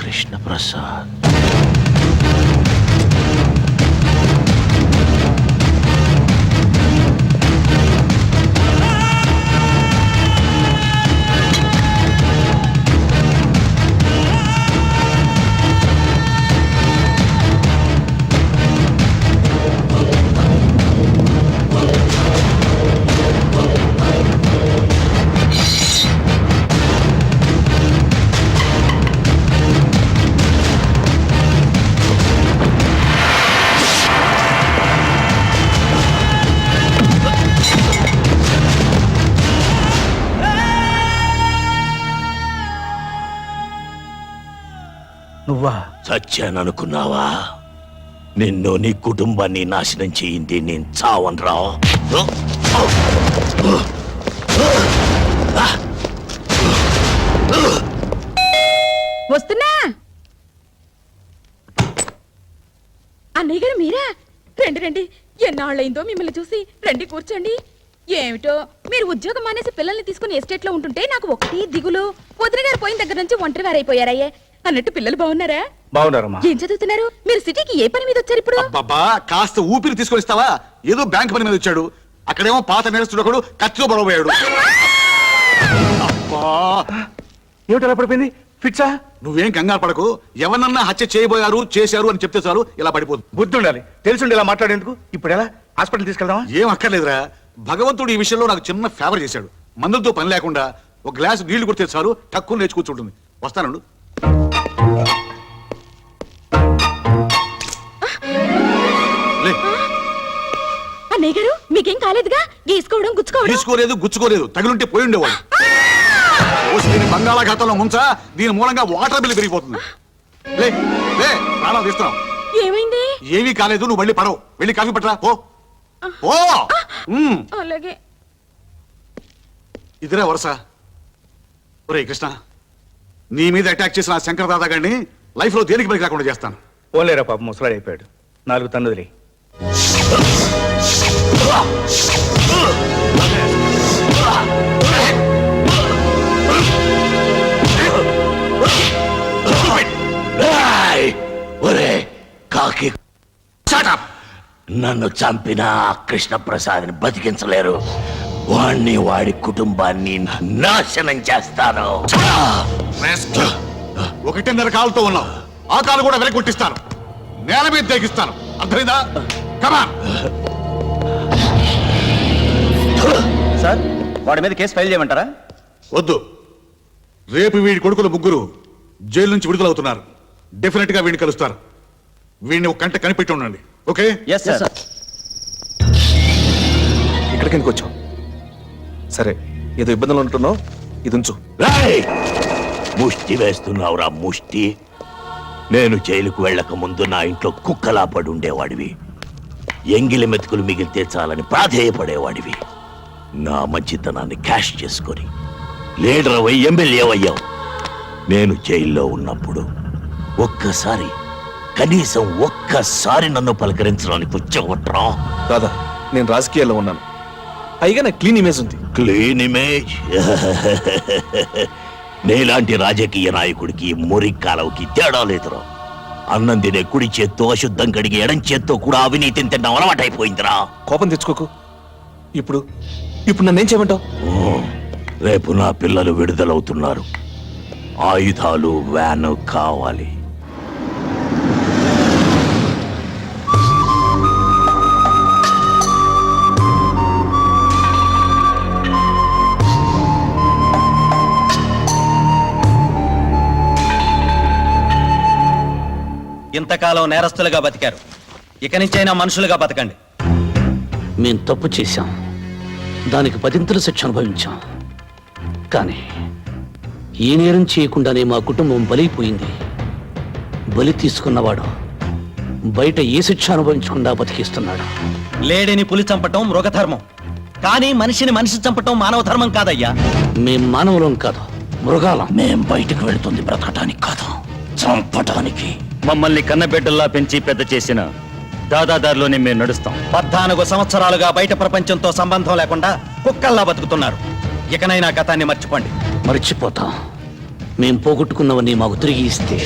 కృష్ణ ప్రసాద్, నువ్వా? చచ్చాననుకున్నావా? నిన్ను నీ కుటుంబాన్ని నాశనం చేయింది నేను చావనరా. వస్తున్నా. అన్నయ్య గారు మీరా? రండి రండి, ఎన్నాళ్ళైందో మిమ్మల్ని చూసి. రండి కూర్చోండి. ఏమిటో మీరు ఉద్యోగం మానేసి పిల్లల్ని తీసుకుని ఎస్టేట్ లో ఉంటుంటే నాకు ఒకటి దిగులు. వదిన గారు పోయిన దగ్గర నుంచి ఒంటరి వారైపోయారయ్యే. అన్నట్టు పిల్లలు బాగున్నారా? బాగున్నారమ్మా. ఏం చదువుతున్నారు? మీరు సిటీకి ఏ పని మీద వచ్చారు ఇప్పుడు? బాబా, కాస్త ఊపిరి తీసుకొని ఇస్తావా? ఏదో బ్యాంక్ పని మీద వచ్చాడు. అక్కడేమో పాత నేరస్తుడు ఒకడు కత్తిలో పడబోయాడు. అబ్బా, ఏమిటలా పడిపోయింది? ఫిట్సా? నువ్వేం కంగారు పడకు. ఎవరన్నా హత్య చేశారు అని చెప్తే చాలు ఇలా పడిపోతుంది. బుద్ధి ఉండాలి. తెలిసిండి ఇలా మాట్లాడేందుకు? ఇప్పుడు ఎలా? హాస్పిటల్ తీసుకెళ్దామా? ఏం అక్కర్లేదురా. భగవంతుడు ఈ విషయంలో నాకు చిన్న ఫేవర్ చేశాడు. మందులతో పని లేకుండా ఒక గ్లాసు నీళ్లు కొడితే చాలు టక్కుని లేచి కూర్చుంటుంది. వస్తానండు. అన్నయ్య గారు మీకేం కాలేదుగా? గీసుకోవడం గుచ్చుకోలేదు. తగిలుంటే పోయి ఉండేవాడు. దీని బంగాళాఖాతంలో ముంచా. దీని మూలంగా వాటర్ బిల్ పెరిగిపోతుంది. లే లే, ప్రాణాలు తీస్తున్నాం. ఏమైంది? ఏమీ కాలేదు. నువ్వు మళ్ళీ పడవు. వెళ్ళి కాఫీ పట్టరా. పో పో. అలాగే. ఇదిరా వరుస. ఒరే కృష్ణ, నీ మీద అటాక్ చేసిన ఆ శంకర్ దాదా గారిని లైఫ్ లో దేనికి పనికి రాకుండా చేస్తాను. పోలేరా పాప, ముసలాడు అయిపోయాడు. 4 తన్నుదిలే. ఒరే కాకి, నన్ను చంపిన కృష్ణప్రసాద్ని బతికించలేరు. వాణ్ణి వాడి కుటుంబాన్ని నాశనం చేస్తాను. 1.5 కాలుతో ఉన్నావు. ఆ కాలు కూడా వెనక్కి కొట్టిస్తాను. నేల మీద తెగిస్తాను. అర్థమైందా? కమాన్. సార్, వాడి మీద కేసు ఫైల్ చేయమంటారా? వద్దు. రేపు వీడి కొడుకులు 3 జైలు నుంచి విడుదలవుతున్నారు. డెఫినెట్ గా వీడిని కలుస్తారు. వీడిని ఒక కంట కనిపెట్టి ఉండండి. ఓకే? Yes sir. ఇక్కడికి ఎందుకు వచ్చావు? సరే, ఏదో ఇబ్బందులు ఉంటున్నావు. ఇది ఉంచు. ముష్టి వేస్తున్నావురా ముష్టి. నేను జైలుకు వెళ్ళక ముందు నా ఇంట్లో కుక్కలా పడి ఉండేవాడివి. ఎంగిలి మెతుకులు మిగిలితే చాలని ప్రాధేయపడేవాడివి. నా మంచితనాన్ని క్యాష్ చేసుకొని లీడర్ అయ్యి ఎమ్మెల్యే అయ్యావు. నేను జైల్లో ఉన్నప్పుడు కనీసం ఒక్కసారి నన్ను పలకరించడానికి వచ్చావట్రా? దాదా, నేను రాజకీయాల్లో ఉన్నాను, పైగా నా క్లీన్ ఇమేజ్ ఉంది. Clean image? నీలాంటి రాజకీయ నాయకుడికి మురి కాలవుకి తేడా లేదురా. అన్నం తినే కుడి చేత్తో అశుద్ధం కడిగి ఎడం చేత్తో కూడా అవినీతిని తినడం అలవాటైపోయిందిరా. కోపం తెచ్చుకోకు. ఇప్పుడు నన్నేం చేయమంటావు? రేపు నా పిల్లలు విడుదలవుతున్నారు. ఆయుధాలు, వ్యాను కావాలి. ఇంతకాలం నేరస్తులుగా బతికారు, ఇక నుంచైనా మనుషులుగా బతకండి. మేం తప్పు చేశాం, దానికి 10 శిక్ష అనుభవించాం. కానీ ఏ నేరం చేయకుండానే మా కుటుంబం బలైపోయింది. బలి తీసుకున్నవాడు బయట ఏ శిక్ష అనుభవించకుండా బతికిస్తున్నాడు. లేడిని పులి చంపటం మృగధర్మం, కానీ మనిషిని మనిషి చంపటం మానవ ధర్మం కాదయ్యా. మేం మానవులం కాదు, మృగాలం. మేం బయటకు వెళ్తుంది బ్రతకటానికి కాదు, చంపటానికి. మమ్మల్ని కన్నబిడ్డల్లా పెంచి పెద్ద చేసిన దాదాదారిలోనే మేము నడుస్తాం. 14 సంవత్సరాలుగా బయట ప్రపంచంతో సంబంధం లేకుండా కుక్కల్లా బతుకుతున్నారు. ఇకనైనా గతాన్ని మర్చిపోండి. మర్చిపోతాం. మేం పోగొట్టుకున్నవన్నీ మాకు తిరిగి ఇస్తే.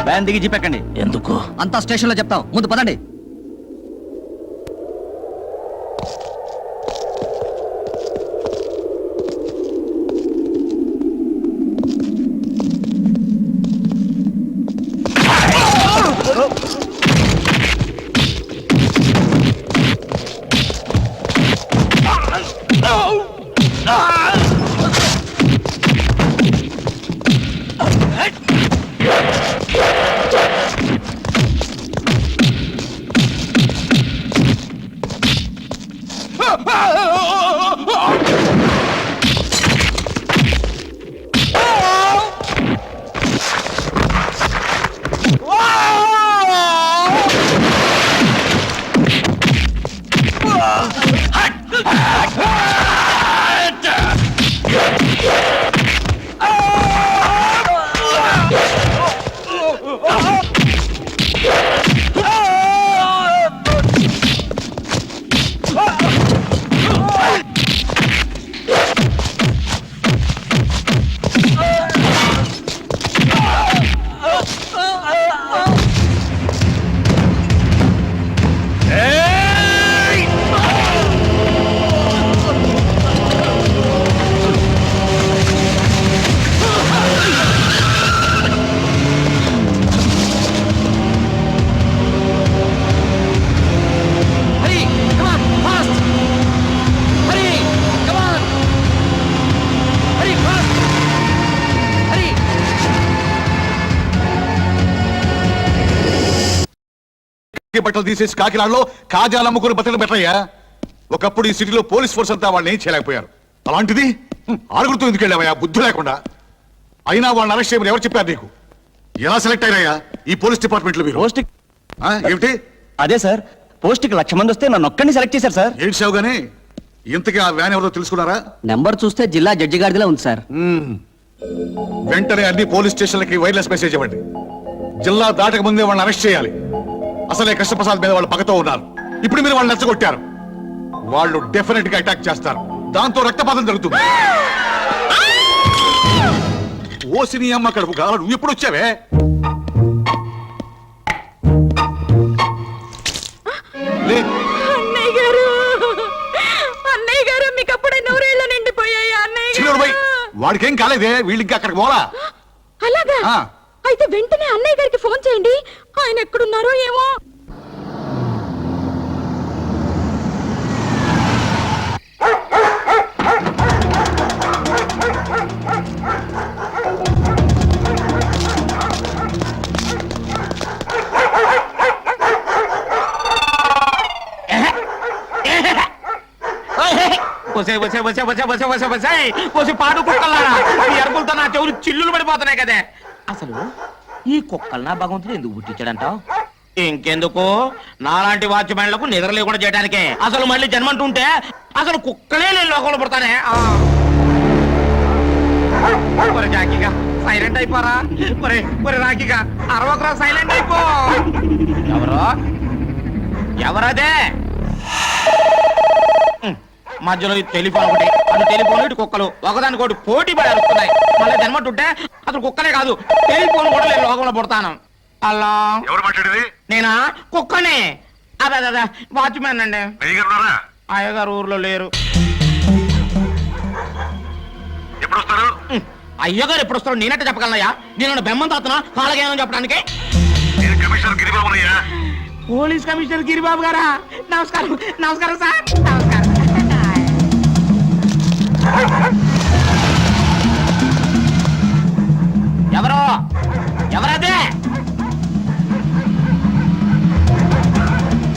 వ్యాన్ దిగి జీపెక్కండి. ఎందుకు? అంతా స్టేషన్ లో చెప్తాం, ముందు పదండి. బట్టలు తీసేసి కాకినాడలో కాజాల ముగ్గురు బట్టలు పెట్టయ్యా. ఒకప్పుడు ఈ సిటీలో పోలీస్ ఫోర్స్ అంతా వాళ్ళని ఏం చేయలేకపోయారు. అలాంటిది ఆరుగురితో ఎందుకు వెళ్ళావయ్యా బుద్ధి లేకుండా? అయినా వాళ్ళని అరెస్ట్ చేయమని ఎవరు చెప్పారు నీకు? ఎలా సెలెక్ట్ అయ్యాయా ఈ పోలీస్ డిపార్ట్మెంట్ లో మీరు? ఏమిటి? అదే సార్, పోస్ట్ కి 1,00,000 మంది వస్తే నన్ను ఒక్కడిని సెలెక్ట్ చేశారు సార్. ఏంటి సావు గానీ ఇంతకీ ఆ వ్యాన్ ఎవరో తెలుసుకున్నారా? నెంబర్ చూస్తే జిల్లా జడ్జి గారిదిలా ఉంది సార్. వెంటనే అన్ని పోలీస్ స్టేషన్లకి వైర్లెస్ మెసేజ్ ఇవ్వండి. జిల్లా దాటక ముందే వాళ్ళని అరెస్ట్ చేయాలి. అసలే కృష్ణప్రసాద్ మీద వాళ్ళు పగతో ఉన్నారు. ఇప్పుడు మీరు వాళ్ళు నచ్చగొట్టారు, వాళ్ళు డెఫినెట్ గా అటాక్ చేస్తారు. దాంతో రక్తపాతం జరుగుతుంది. ఓసి నీ అమ్మ కడుపు కావాలి, నువ్వు ఎప్పుడు వచ్చావే? లే. అన్నయ్య గారు, అన్నయ్య గారు, మీకు అప్పుడే నూరేళ్ళు నిండిపోయాయి అన్నయ్య చిన్నోడు పోయి, గారు. వాడికేం కాలేదే, వీళ్ళకి అక్కడికి పోలా. అలాగా? ఆ. అయితే వెంటనే అన్నయ్య గారికి ఫోన్ చేయండి. ఆయన ఎక్కడున్నారో ఏమో. పాడు కుక్కలారా, ఈ అరుపులతో నా చెవులు చిల్లులు పడిపోతున్నాయి కదే. అసలు ఈ కుక్కలు నా భగవంతుడు ఎందుకు పుట్టించాడంటావు? ఇంకెందుకు, నాలాంటి వాచ్మెన్లకు నిద్ర లేకుండా చేయడానికే. అసలు మళ్ళీ జన్మంటుంటే అసలు కుక్కలే నేను లోకంలో పడతానే. రాఖీగా సైలెంట్ అయిపోరా. రాఖీగా అరవకరా, సైలెంట్ అయిపో. ఎవరదే? మధ్యలో టెలిఫోన్ ఒకటి, అది టెలిఫోన్ ఇటు కుక్కలు ఒకదానికోటి పోటీ పడి అరుస్తున్నాయి. మళ్ళీ జన్మంటుంటే అసలు కుక్కలే కాదు, టెలిఫోన్ కూడా నేను లోకంలో పుడతాను. అలా ఎవరు మాట్లాడేది? నేనా? కుక్కనే. అదే వాచ్మెన్ అండి. అయ్యగారు ఊర్లో లేరు. ఎప్పుడు వస్తారు? అయ్యగారు ఎప్పుడు వస్తారో నేనట్టే చెప్పగలనయ్యా? నేను బెమ్మం తాతున్నా కాలగేమని చెప్పడానికి. పోలీస్ కమిషనర్ గిరిబాబు గారా? నమస్కారం. నమస్కారం సార్. నమస్కారం. ఎవరో? ఎవరదే?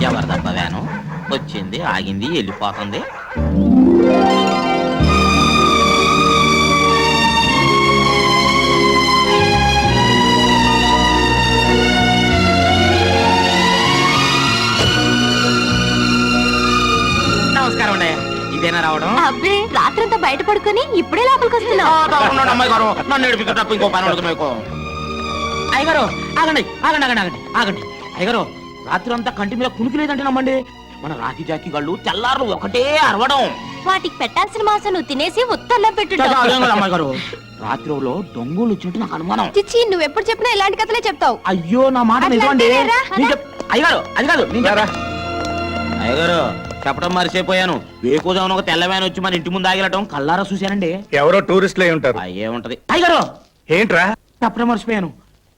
ఎవరిదబ్బా వ్యాను? వచ్చింది, ఆగింది, వెళ్ళిపోతుంది. నమస్కారం అండి. ఇదేనా రావడం? అబ్బే, రాత్రంతా బయట పడుకొని ఇప్పుడే లోపలికి వస్తున్నావు. అమ్మాయి గారు, నన్ను నడిపి తప్ప ఇంకో పని ఉండదు మీకు. అయ్యగారు ఆగండి, ఆగండి, ఆగండి, ఆగండి, ఆగండి. అయ్యగారు, రాత్రి అంతా కంటి మీద కునికి లేదంటే నమ్మండి. మన రాఖీ జాకీ గళ్ళు తెల్లారు ఒకటే అరవడం. వాటికి పెట్టాల్సిన మాసం నువ్వు తినేసి ఉత్తర్లో పెట్టు. అమ్మాయి గారు, రాత్రిలో దొంగలు వచ్చినట్టు నాకు అనుమానం. చిచ్చి, నువ్వు ఎప్పుడు చెప్పినా ఇలాంటి కథలే చెప్తావు. అయ్యో, నా మాట నిజమండి. అయ్యగారు, అది కాదు. అయ్యగారు, చెప్పడం మరిచిపోయాను. వేకోజామున ఒక తెల్లవాన వచ్చి మన ఇంటి ముందు ఆగిలటం కల్లారా చూశానండి. ఎవరో టూరిస్టులు అయి ఉంటారు. అయ్యే ఉంటది. అయ్యగారు, ఏంట్రా? చెప్పడం మర్చిపోయాను.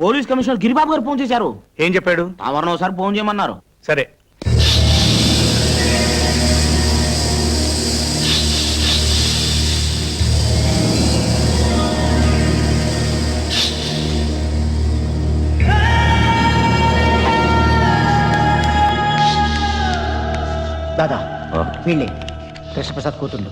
పోలీస్ కమిషనర్ గిరిబాబు గారు ఫోన్ చేశారు. ఏం చెప్పాడు? తమరిని ఒకసారి ఫోన్ చేయమన్నారు. సరే. దాదా, వీళ్ళే కృష్ణప్రసాద్ కూతుళ్ళు.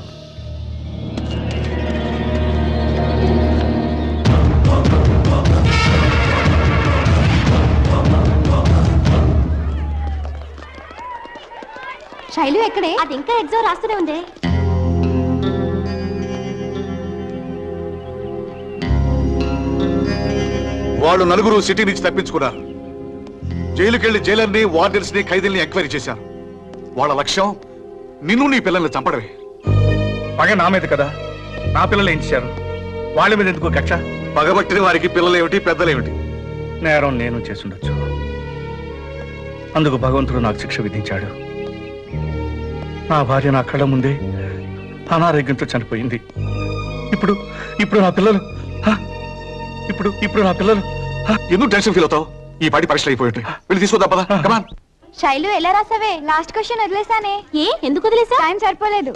శైలు ఎక్కడే? అది ఇంకా ఎగ్జామ్ రాస్తూనే ఉంది. వాళ్ళు నలుగురు సిటీ నుంచి తప్పించుకున్నారు. జైలుకెళ్లి జైలర్ని, వార్డెన్స్ ని, ఖైదీల్ని ఎంక్వైరీ చేశారు. వాళ్ళ లక్ష్యం నిన్ను, నీ పిల్లల్ని చంపడమే. పగ నా మీద కదా, నా పిల్లలు ఏం చేశారు? వాళ్ళ మీద ఎందుకు కక్ష? పగబట్టిన వారికి పిల్లలేమిటి, పెద్దలేమిటి? నేరం నేను చేసుండొచ్చు. అందుకు భగవంతుడు నాకు శిక్ష విధించాడు. నా భార్య నా కళ్ళ ముందే అనారోగ్యంతో చనిపోయింది. ఇప్పుడు నా పిల్లలు ఇప్పుడు నా పిల్లలు. ఎందుకు టెన్షన్ ఫీల్ అవుతావు? ఈ పాటి పరీక్షలు అయిపోయి వెళ్ళి తీసుకుందా పదా. కమాన్. శైలు ఎలా రాసావే? Last question వదిలేసానే. ఏ, ఎందుకు వదిలేసా? టైం సరిపోలేదు.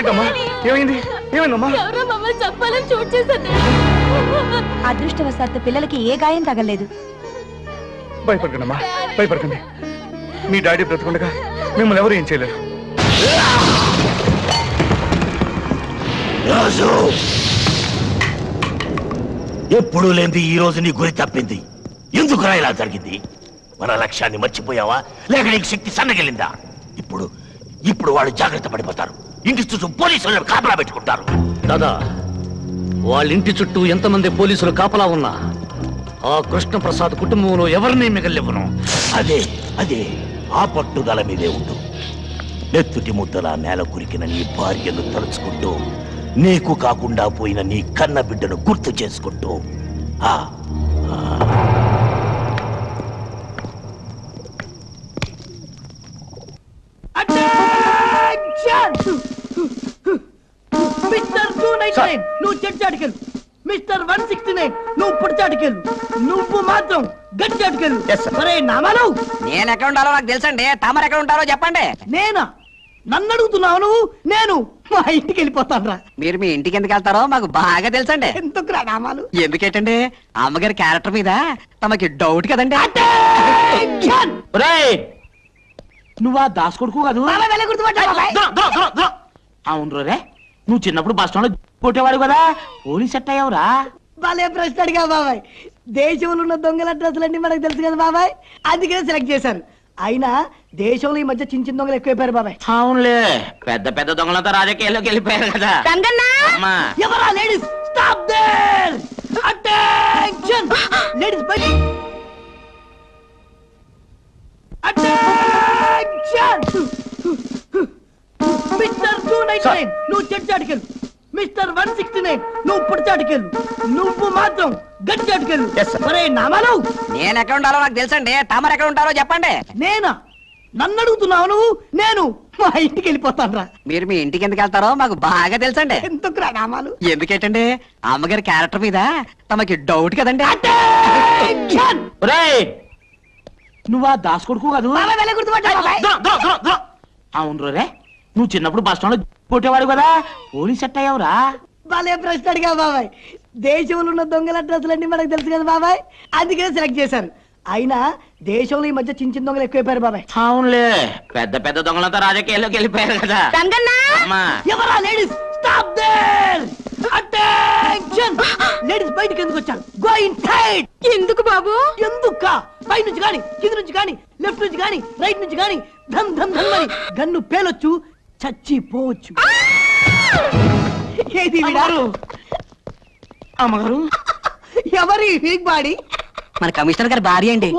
ఏంటమ్మా ఏమైంది ఏమైందమ్మా ఎవరో మమ్మల్ని చెప్పాలని చోటు చేశారు. అదృష్టవశాత్తు పిల్లలకి ఏ గాయం తగలేదు. భయపడకండి అమ్మా భయపడకండి. మీ డాడీ బ్రతకుండగా మిమ్మల్ని ఎవరు ఏం చేయలేరు. రాజు, ఎప్పుడూ లేనిది ఈ రోజు నీ గురి తప్పింది. ఎందుకురా ఇలా జరిగింది? మన లక్ష్యాన్ని మర్చిపోయావా, లేక నీకు శక్తి సన్నగిలిందా? ఇప్పుడు ఇప్పుడు వాళ్ళు జాగ్రత్త పడిపోతారు. ఇంటి చుట్టూ పోలీసులను కాపలా పెట్టుకుంటారు. దాదా, వాళ్ళ ఇంటి చుట్టూ ఎంతమంది పోలీసులు కాపలా ఉన్నా ఆ కృష్ణప్రసాద్ కుటుంబంలో ఎవరిని మిగలివ్వను. అదే అదే ఆ పట్టుదల మీదే ఉండు. నెత్తుటి ముద్దలా నేల కురికిన నీ భార్యను తలుచుకుంటూ, నీకు కాకుండా పోయిన నీ కన్న బిడ్డను గుర్తు చేసుకుంటూ ఆ మిస్టర్ 299 నువ్వు చెట్టాడికెళ్ళు. మిస్టర్ 169 నువ్వు పుడిచాడికెళ్ళు. నువ్వు మాత్రం గట్టాడికెళ్ళు. సరే నామాలు. నేను ఎక్కడ ఉండాలో నాకు తెలుసండి. తమరు ఎక్కడ ఉంటారో చెప్పండి. నేనా? నన్ను అడుగుతున్నావు నువ్వు? నేను మా ఇంటికి వెళ్ళిపోతాను రా. మీరు మీ ఇంటికి ఎందుకు వెళ్తారో మాకు బాగా తెలుసండి. ఎందుకు రా నామాలు? ఎందుకేటండి అమ్మగారి క్యారెక్టర్ మీద తమకి డౌట్ కదండి. నువ్వా దాస్ కొడుకు కాదు? అవును రే, నువ్వు చిన్నప్పుడు బస్ స్టాండ్ లో కొట్టేవాడు కదా, పోలీస్ సెట్ అయ్యావురా. భలే ప్రశ్న అడిగా బాబాయ్. దేశంలో ఉన్న దొంగల డ్రెస్సులన్నీ మనకు తెలుసు కదా బాబాయ్, అందుకనే సెలెక్ట్ చేశారు. అయినా దేశంలో ఈ మధ్య చిన్న చిన్న దొంగలు ఎక్కువైపోయారు బాబాయ్. అవునులే, పెద్ద పెద్ద దొంగలంతా రాజకీయాల్లోకి వెళ్ళిపోయారు కదా. ఎవరా ladies? Stop there! Attention! Ladies బయట! అటెన్షన్! మిస్టర్ 299 నువ్వు చెట్టాడికెళ్ళు. మిస్టర్ 169 నువ్వు పుడిచాడికెళ్ళు. నువ్వు మాత్రం గట్టాడికెళ్ళు. సరే నామాలు. నేను ఎక్కడ ఉండాలో నాకు తెలుసండి. తమరు ఎక్కడ ఉంటారో చెప్పండి. నేనా? నన్ను అడుగుతున్నావు నువ్వు? నేను మా ఇంటికి వెళ్ళిపోతాను రా. మీరు మీ ఇంటికి ఎందుకు వెళ్తారో మాకు బాగా తెలుసండి. ఎందుకు రా నామాలు? ఎందుకేటండి అమ్మగారి క్యారెక్టర్ మీద తమకి డౌట్ కదండి. నువ్వా దాస్ కొడుకు కాదు? అవును రే, నువ్వు చిన్నప్పుడు బస్ స్టాండ్ లో కొట్టేవాడు కదా, పోలీస్ సెట్ అయ్యావురా. భలే ప్రశ్న అడిగా బాబాయ్. దేశంలో ఉన్న దొంగల డ్రెస్సులన్నీ మనకు తెలుసు కదా బాబాయ్, అందుకనే సెలెక్ట్ చేశారు. అయినా దేశంలో ఈ మధ్య చిన్న చిన్న దొంగలు ఎక్కువైపోయారు బాబాయ్. అవునులే, పెద్ద పెద్ద దొంగలంతా రాజకీయాల్లోకి వెళ్ళిపోయారు కదా. ఎవరా ladies? Stop there! Attention! Ladies బయటికి ఎందుకు వచ్చారు? Go inside! ఎందుకు బాబు? ఎందుక? పై నుంచి గాని, కింద నుంచి గాని, లెఫ్ట్ నుంచి గాని, రైట్ నుంచి గాని ధమ్ ధమ్ ధమ్ అని గన్ను పేలొచ్చు, చచ్చిపోవచ్చు. ఏది విడారు? అమ్మగారు, ఎవరి వీక్ బాడీ? మన కమిషనర్ గారి భార్య అండి.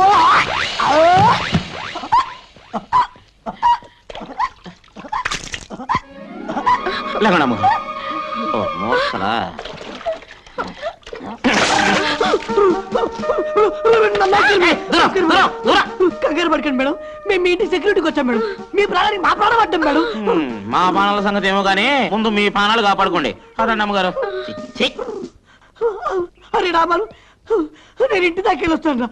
కంగారు పడకండి మేడం, మేము మీ ఇంటి సెక్యూరిటీకి వచ్చాం మేడం. మీ ప్రాణానికి మా ప్రాణం పడ్డాం మేడం. మా ప్రాణాల సంగతి ఏమో గానీ ముందు మీ ప్రాణాలు కాపాడుకోండి. అదండి అమ్మగారు. అరే రామాలు, నేను ఇంటి దాకా వెళ్ళొస్తాను రా.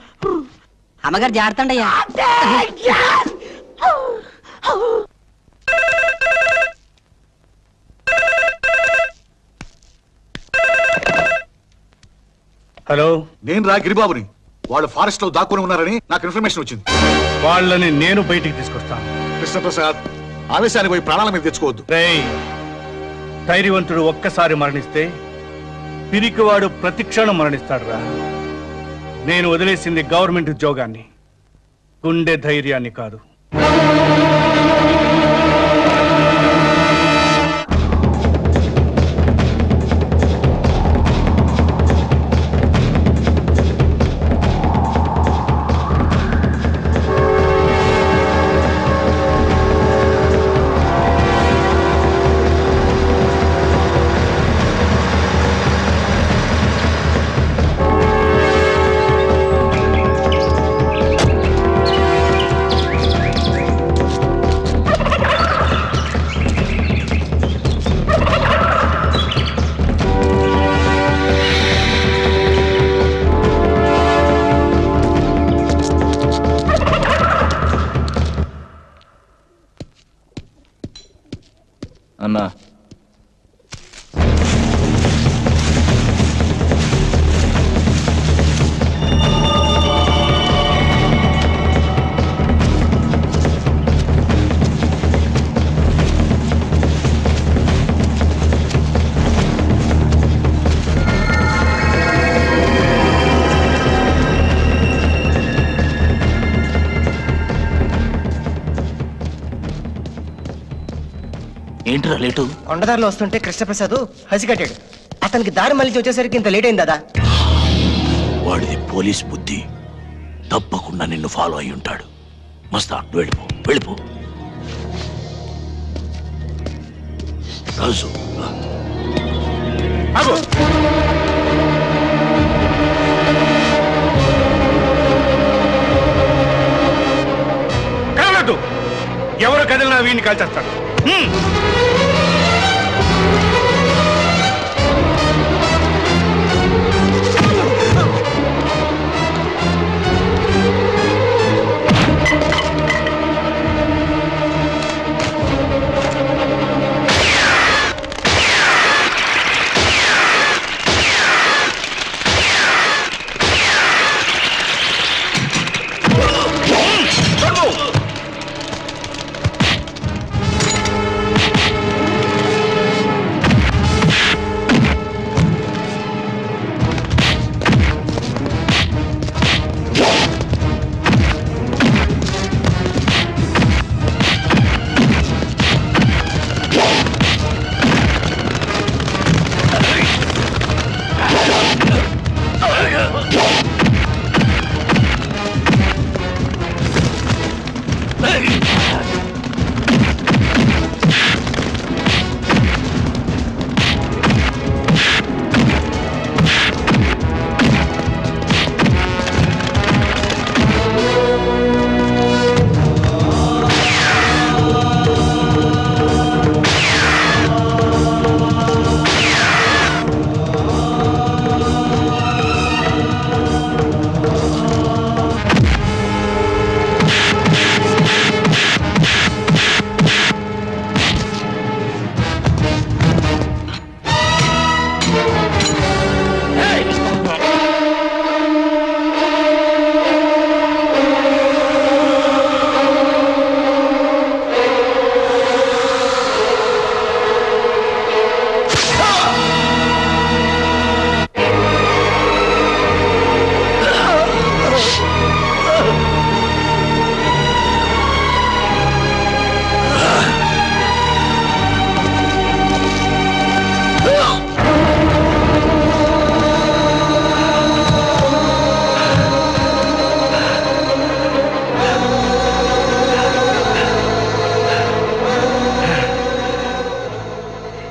అమ్మగారు జాగ్రత్త అండి. హలో, నేను రా గిరిబాబుని. వాళ్ళు ఫారెస్ట్ లో దాక్కుని ఉన్నారని నాకు ఇన్ఫర్మేషన్ వచ్చింది. వాళ్ళని నేను బయటికి తీసుకొస్తాను. కృష్ణప్రసాద్, ఆవేశానికి పోయి ప్రాణాల మీద తెచ్చుకోవద్దు. రేయ్, ధైర్యవంతుడు ఒక్కసారి మరణిస్తే పిరికివాడు ప్రతిక్షణం మరణిస్తాడురా. నేను వదిలేసింది గవర్నమెంట్ ఉద్యోగాన్ని, గుండె ధైర్యాన్ని కాదు. అన్నా, ఏంట్రా లేటు? కొండదారిలో వస్తుంటే కృష్ణప్రసాద్ హసికట్టాడు. అతనికి దారి మళ్ళీ వచ్చేసరికి ఇంత లేట్ అయింది దాదా. వాడిది పోలీస్ బుద్ధి. తప్పకుండా నిన్ను ఫాలో అయి ఉంటాడు. మస్తా వెళ్ళిపో వెళ్ళిపో. రాజు కదలదు. ఎవరు కదిలినా వీడిని కాల్చేస్తాడు.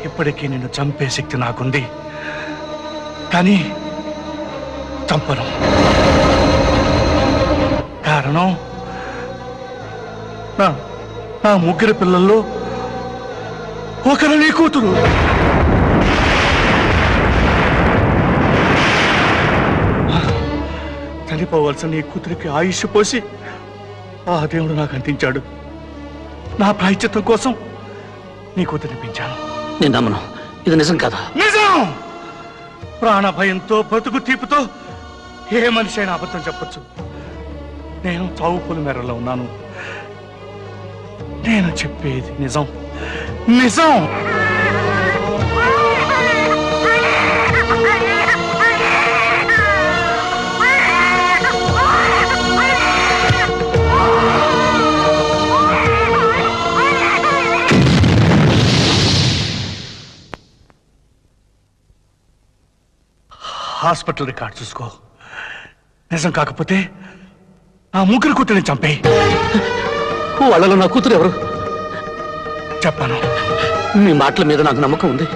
ఇప్పటికీ నిన్ను చంపే శక్తి నాకుంది, కానీ చంపను. కారణం నా ముగ్గురు పిల్లల్లో ఒకరు నీ కూతురు. చనిపోవలసిన నీ కూతురికి ఆయుష్ పోసి ఆ దేవుడు నాకు అందించాడు. నా ప్రాయశ్చిత్తం కోసం నీ కూతురిని పెంచాను. నేను నమ్మను, ఇది నిజం కదా? నిజం. ప్రాణ భయంతో బతుకు తీపుతో ఏ మనిషి అయినా అబద్ధం చెప్పొచ్చు. నేను చావు పులి మేరలో ఉన్నాను. నేను చెప్పేది నిజం, నిజం. హాస్పిటల్ రికార్డ్ చూసుకో. నిజం కాకపోతే ఆ ముగ్గురు కూతురిని చంపే. వాళ్ళలో నా కూతురు ఎవరు? చెప్పాను. మీ మాటల మీద నాకు నమ్మకం ఉంది.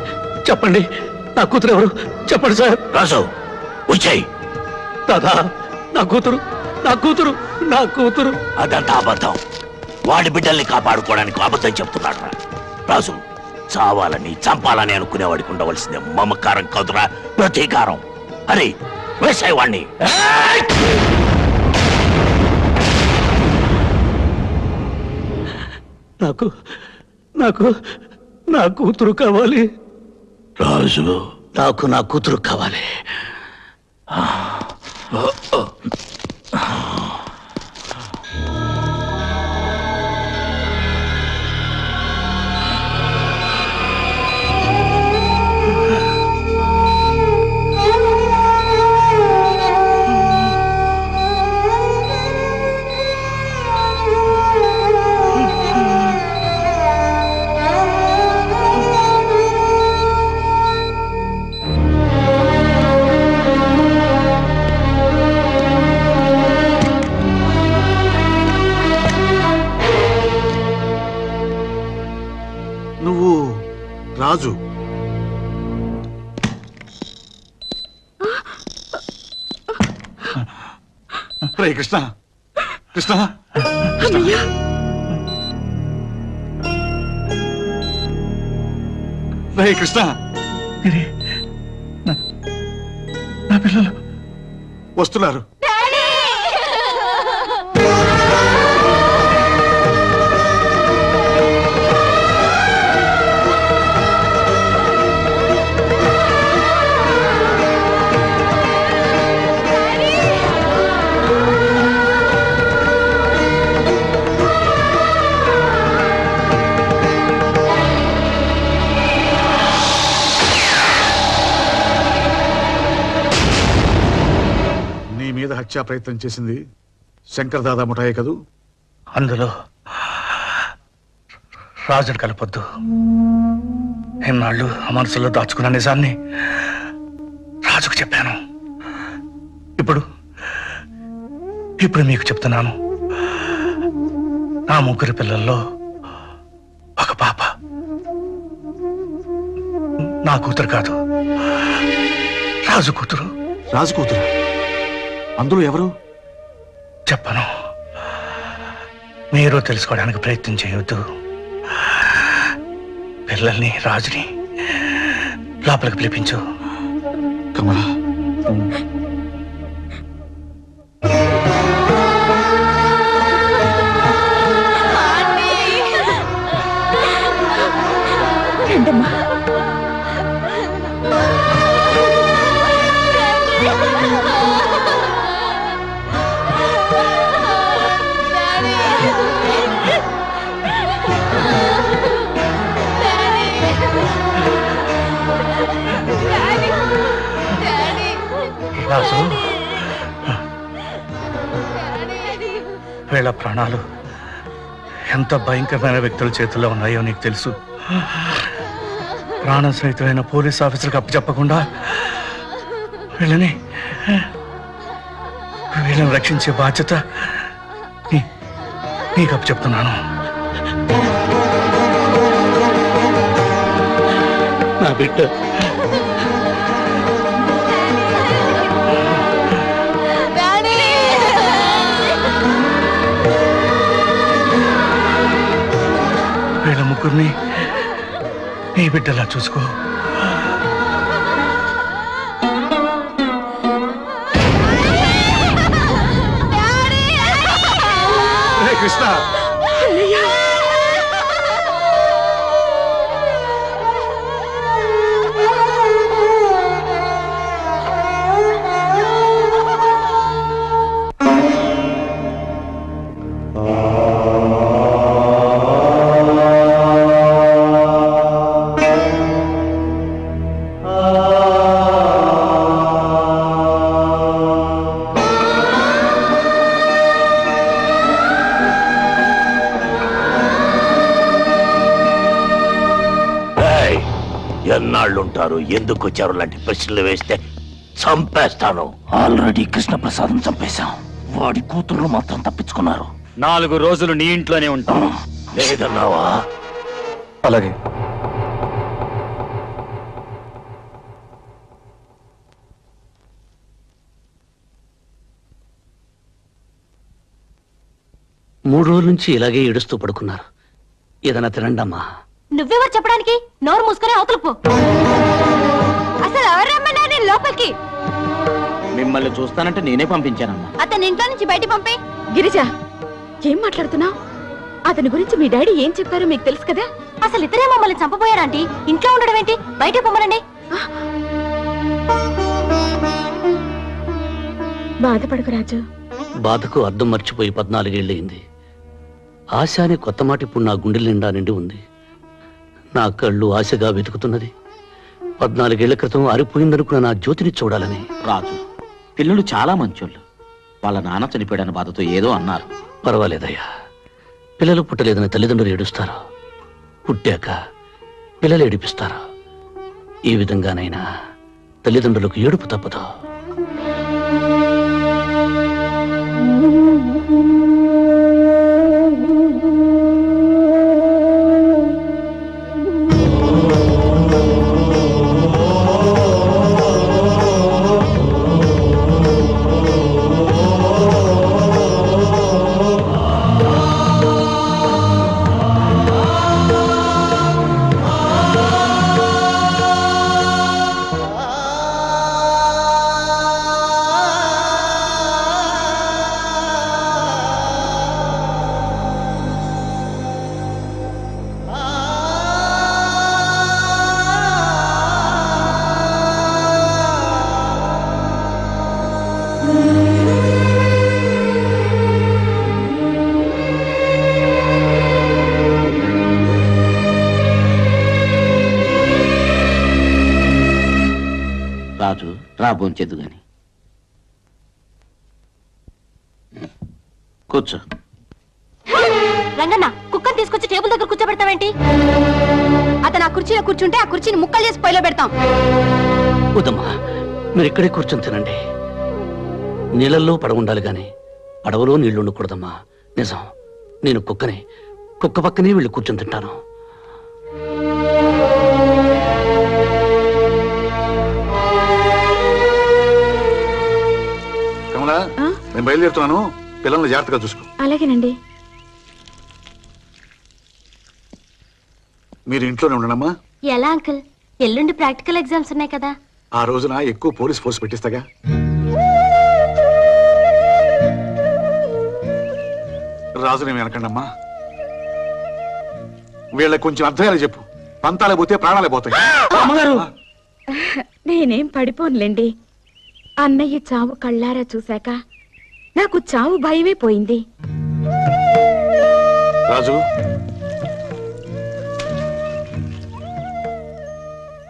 చెప్పండి, నా కూతురు ఎవరు? చెప్పండి సార్. రాజు వచ్చాయి. దాదా, నా కూతురు, నా కూతురు, నా కూతురు. అదంతా అబద్ధం. వాడి బిడ్డల్ని కాపాడుకోవడానికి అబద్ధం చెప్తున్నాడు. రాజు, చావాలని చంపాలని అనుకునేవాడికి ఉండవలసిందే మమకారం కాదురా, ప్రతీకారం. అరే వేసాయి వాణ్ణి. నాకు నాకు నా కూతురు కావాలి రాజు. నాకు నా కూతురు కావాలి. రాజు రే కృష్ణ కృష్ణ రే కృష్ణ నా పిల్లలు వస్తున్నారు. నీ మీద హత్యా ప్రయత్నం చేసింది శంకర్ దాదా ముఠాయే కదూ? అందులో రాజును కలపొద్దు. ఎన్నాళ్ళు ఆ మనసులో దాచుకున్న నిజాన్ని రాజుకు చెప్పాను. ఇప్పుడు మీకు చెప్తున్నాను. నా ముగ్గురు పిల్లల్లో ఒక పాప నా కూతురు కాదు, రాజు కూతురు. రాజు కూతురు? అందులో ఎవరు? చెప్పను. మీరు తెలుసుకోవడానికి ప్రయత్నం చేయొద్దు. పిల్లల్ని, రాజుని లోపలికి పిలిపించు. కమలా, రండమ్మా. రాజు, వీళ్ళ ప్రాణాలు ఎంత భయంకరమైన వ్యక్తుల చేతుల్లో ఉన్నాయో నీకు తెలుసు. ప్రాణం సహితమైన పోలీస్ ఆఫీసర్కి అప్పచెప్పకుండా వీళ్ళని రక్షించే బాధ్యత నీకు అప్పచెప్తున్నాను. నా బిడ్డ వీళ్ళ ముగ్గురిని నీ బిడ్డలా చూసుకో. కృష్ణ, ఎన్నాళ్ళుంటారు, ఎందుకు వచ్చారు లాంటి ప్రశ్నలు వేస్తే చంపేస్తాను. ఆల్రెడీ కృష్ణప్రసాదం చంపేశాం. వాడి కూతుర్లు మాత్రం తప్పించుకున్నారు. 4 రోజులు నీ ఇంట్లోనే ఉంటాను. లేదన్నావా? అలాగే. మూడు రోజుల నుంచి ఇలాగే ఏడుస్తూ పడుకున్నారు. ఏదైనా తినండమ్మా. నువ్వెవరు చెప్పడానికి? నోరు మూసుకొని అవతలకు పో. అసలు ఎవరమ్మన్నా నేను లోపలికి? మిమ్మల్ని చూస్తానంటే నేనే పంపించానమ్మా. అతని ఇంట్లో నుంచి బయట పంపే. గిరిజ, ఏం మాట్లాడుతున్నావు? అతని గురించి మీ డాడీ ఏం చెప్పారో మీకు తెలుసు కదా? అసలు ఇతరే మమ్మల్ని చంపబోయారంటీ. ఇంట్లో ఉండడం ఏంటి? బయట పొమ్మనండి. బాధపడకు రాజు. బాధకు అర్థం మర్చిపోయి 14 ఏళ్ళయింది. ఆశ అనే కొత్త మాట ఇప్పుడు నా గుండెల నిండా నిండి ఉంది. నా కళ్ళు ఆశగా వెతుకుతున్నది 14 ఏళ్ల క్రితం ఆరిపోయిందనుకున్న నా జ్యోతిని చూడాలని. రాజు, పిల్లలు చాలా మంచోళ్ళు. వాళ్ళ నాన్న చనిపోయాడన్న బాధతో ఏదో అన్నారు. పర్వాలేదయ్యా. పిల్లలు పుట్టలేదని తల్లిదండ్రులు ఏడుస్తారు. పుట్టాక పిల్లలు ఏడిపిస్తారు. ఈ విధంగానైనా తల్లిదండ్రులకు ఏడుపు తప్పదు. భోంచేద్దు గాని కూర్చో. రంగన్న కుక్కని తీసుకొచ్చి టేబుల్ దగ్గర కూర్చోబెడతావేంటి? అతను ఆ కుర్చీలో కూర్చుంటే ఆ కుర్చీని ముక్కలు చేసి పొయ్యిలో పెడతాం. వద్దమ్మా, మీరు ఇక్కడే కూర్చొని తినండి. నీళ్ళల్లో పడవ ఉండాలి గాని పడవలో నీళ్లు ఉండకూడదమ్మా. నిజం, నేను కుక్కని, కుక్క పక్కనే వీళ్ళు కూర్చొని తింటాను. కమలా, నేను బయలుదేరుతున్నాను. పిల్లల్ని జాగ్రత్తగా చూసుకో. అలాగేనండి. మీరు ఇంట్లోనే ఉండనమ్మా. ఎలా అంకుల్? ఎల్లుండి ప్రాక్టికల్ ఎగ్జామ్స్ ఉన్నాయి కదా. ఆ రోజున ఎక్కువ పోలీస్ ఫోర్స్ పెట్టిస్తాగా. రాజునేమి అనకండమ్మా. వీళ్ళకి కొంచెం అర్థాలు చెప్పు. పంతాలే పోతే ప్రాణాలే పోతాయి. అమ్మగారు, నేనేం పడిపోనులేండి. అన్నయ్య చావు కళ్ళారా చూశాక నాకు చావు భయమే పోయింది. రాజు,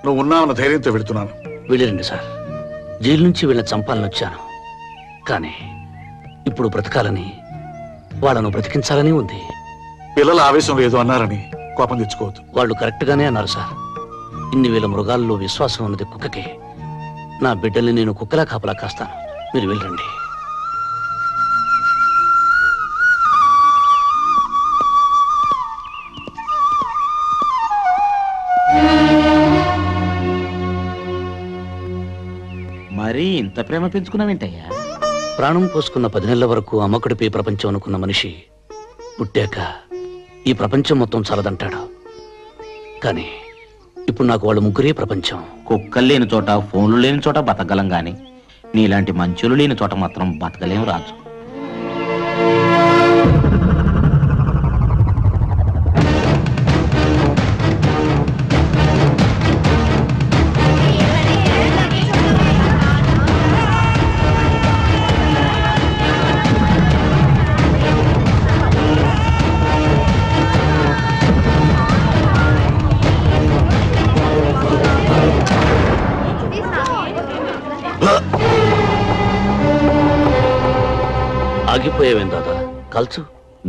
నువ్వు ఉన్నావన్న ధైర్యంతో వెళుతున్నాను. వెళ్ళిరండి సార్. జైలు నుంచి వీళ్ళని చంపాలని వచ్చాను, కానీ ఇప్పుడు బ్రతకాలని, వాళ్ళను బ్రతికించాలని ఉంది. పిల్లల ఆవేశంలో ఏదో అన్నారని కోపం తెచ్చుకోవద్దు. వాళ్ళు కరెక్ట్ గానే అన్నారు సార్. ఇన్ని వేల మృగాల్లో విశ్వాసం ఉన్నది కుక్కకి. నా బిడ్డల్ని నేను కుక్కలా కాపలా కాస్తాను. మీరు వెళ్ళండి. మరీ ఇంత ప్రేమ పెంచుకున్నావేంటయ్యా? ప్రాణం పోసుకున్న 10 నెలల వరకు అమ్మకుడిపై ప్రపంచం అనుకున్న మనిషి పుట్టాక ఈ ప్రపంచం మొత్తం చాలదంటాడు. కానీ ఇప్పుడు నాకు వాళ్ళు ముగ్గురే ప్రపంచం. కుక్కలు లేని చోట, ఫోన్లు లేని చోట బతకగలం గాని నీలాంటి మంచులు లేని చోట మాత్రం బతకలేం రాజు. ఆగిపోయావేం దాదా? కల్చు.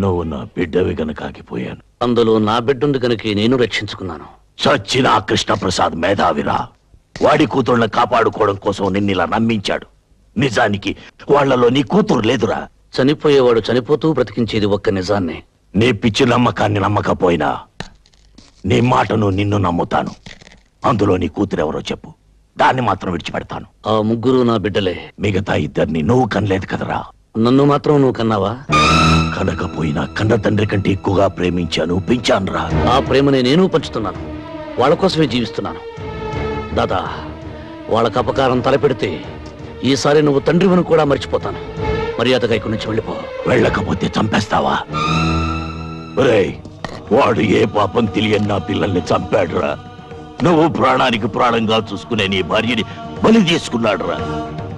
నువ్వు నా బిడ్డవి గనక ఆగిపోయాను. అందులో నా బిడ్డుంది గనుక నేను రక్షించుకున్నాను. చచ్చిన ఆ కృష్ణప్రసాద్ మేధావిరా. వాడి కూతుళ్ళని కాపాడుకోవడం కోసం నిన్నిలా నమ్మించాడు. నిజానికి వాళ్లలో నీ కూతురు లేదురా. చనిపోయేవాడు చనిపోతూ బ్రతికించేది ఒక్క నిజాన్నే. నీ పిచ్చి నమ్మకాన్ని నమ్మకపోయినా నీ మాటను నిన్ను నమ్ముతాను. అందులో నీ కూతురెవరో చెప్పు, దాన్ని మాత్రం విడిచిపెడతాను. ఆ ముగ్గురు నా బిడ్డలే. మిగతా ఇద్దరిని నువ్వు కనలేదు కదరా. నన్ను మాత్రం నువ్వు కన్నావా? కనకపోయినా కన్న తండ్రి కంటే ఎక్కువగా ప్రేమించాను, పెంచానురా. ఆ ప్రేమని నేను పంచుతున్నాను. వాళ్ళ కోసమే జీవిస్తున్నాను. దాదా, వాళ్ళకు అపకారం తలపెడితే ఈసారి నువ్వు తండ్రివను కూడా మర్చిపోతాను. మర్యాదగా ఇక్కడి నుంచి వెళ్ళిపో. వెళ్ళకపోతే చంపేస్తావా? ఒరేయ్, వాడు ఏ పాపం తెలియని నా పిల్లల్ని చంపాడురా. నువ్వు ప్రాణానికి ప్రాణంగా చూసుకునే నీ భార్యని బలి తీసుకున్నాడురా.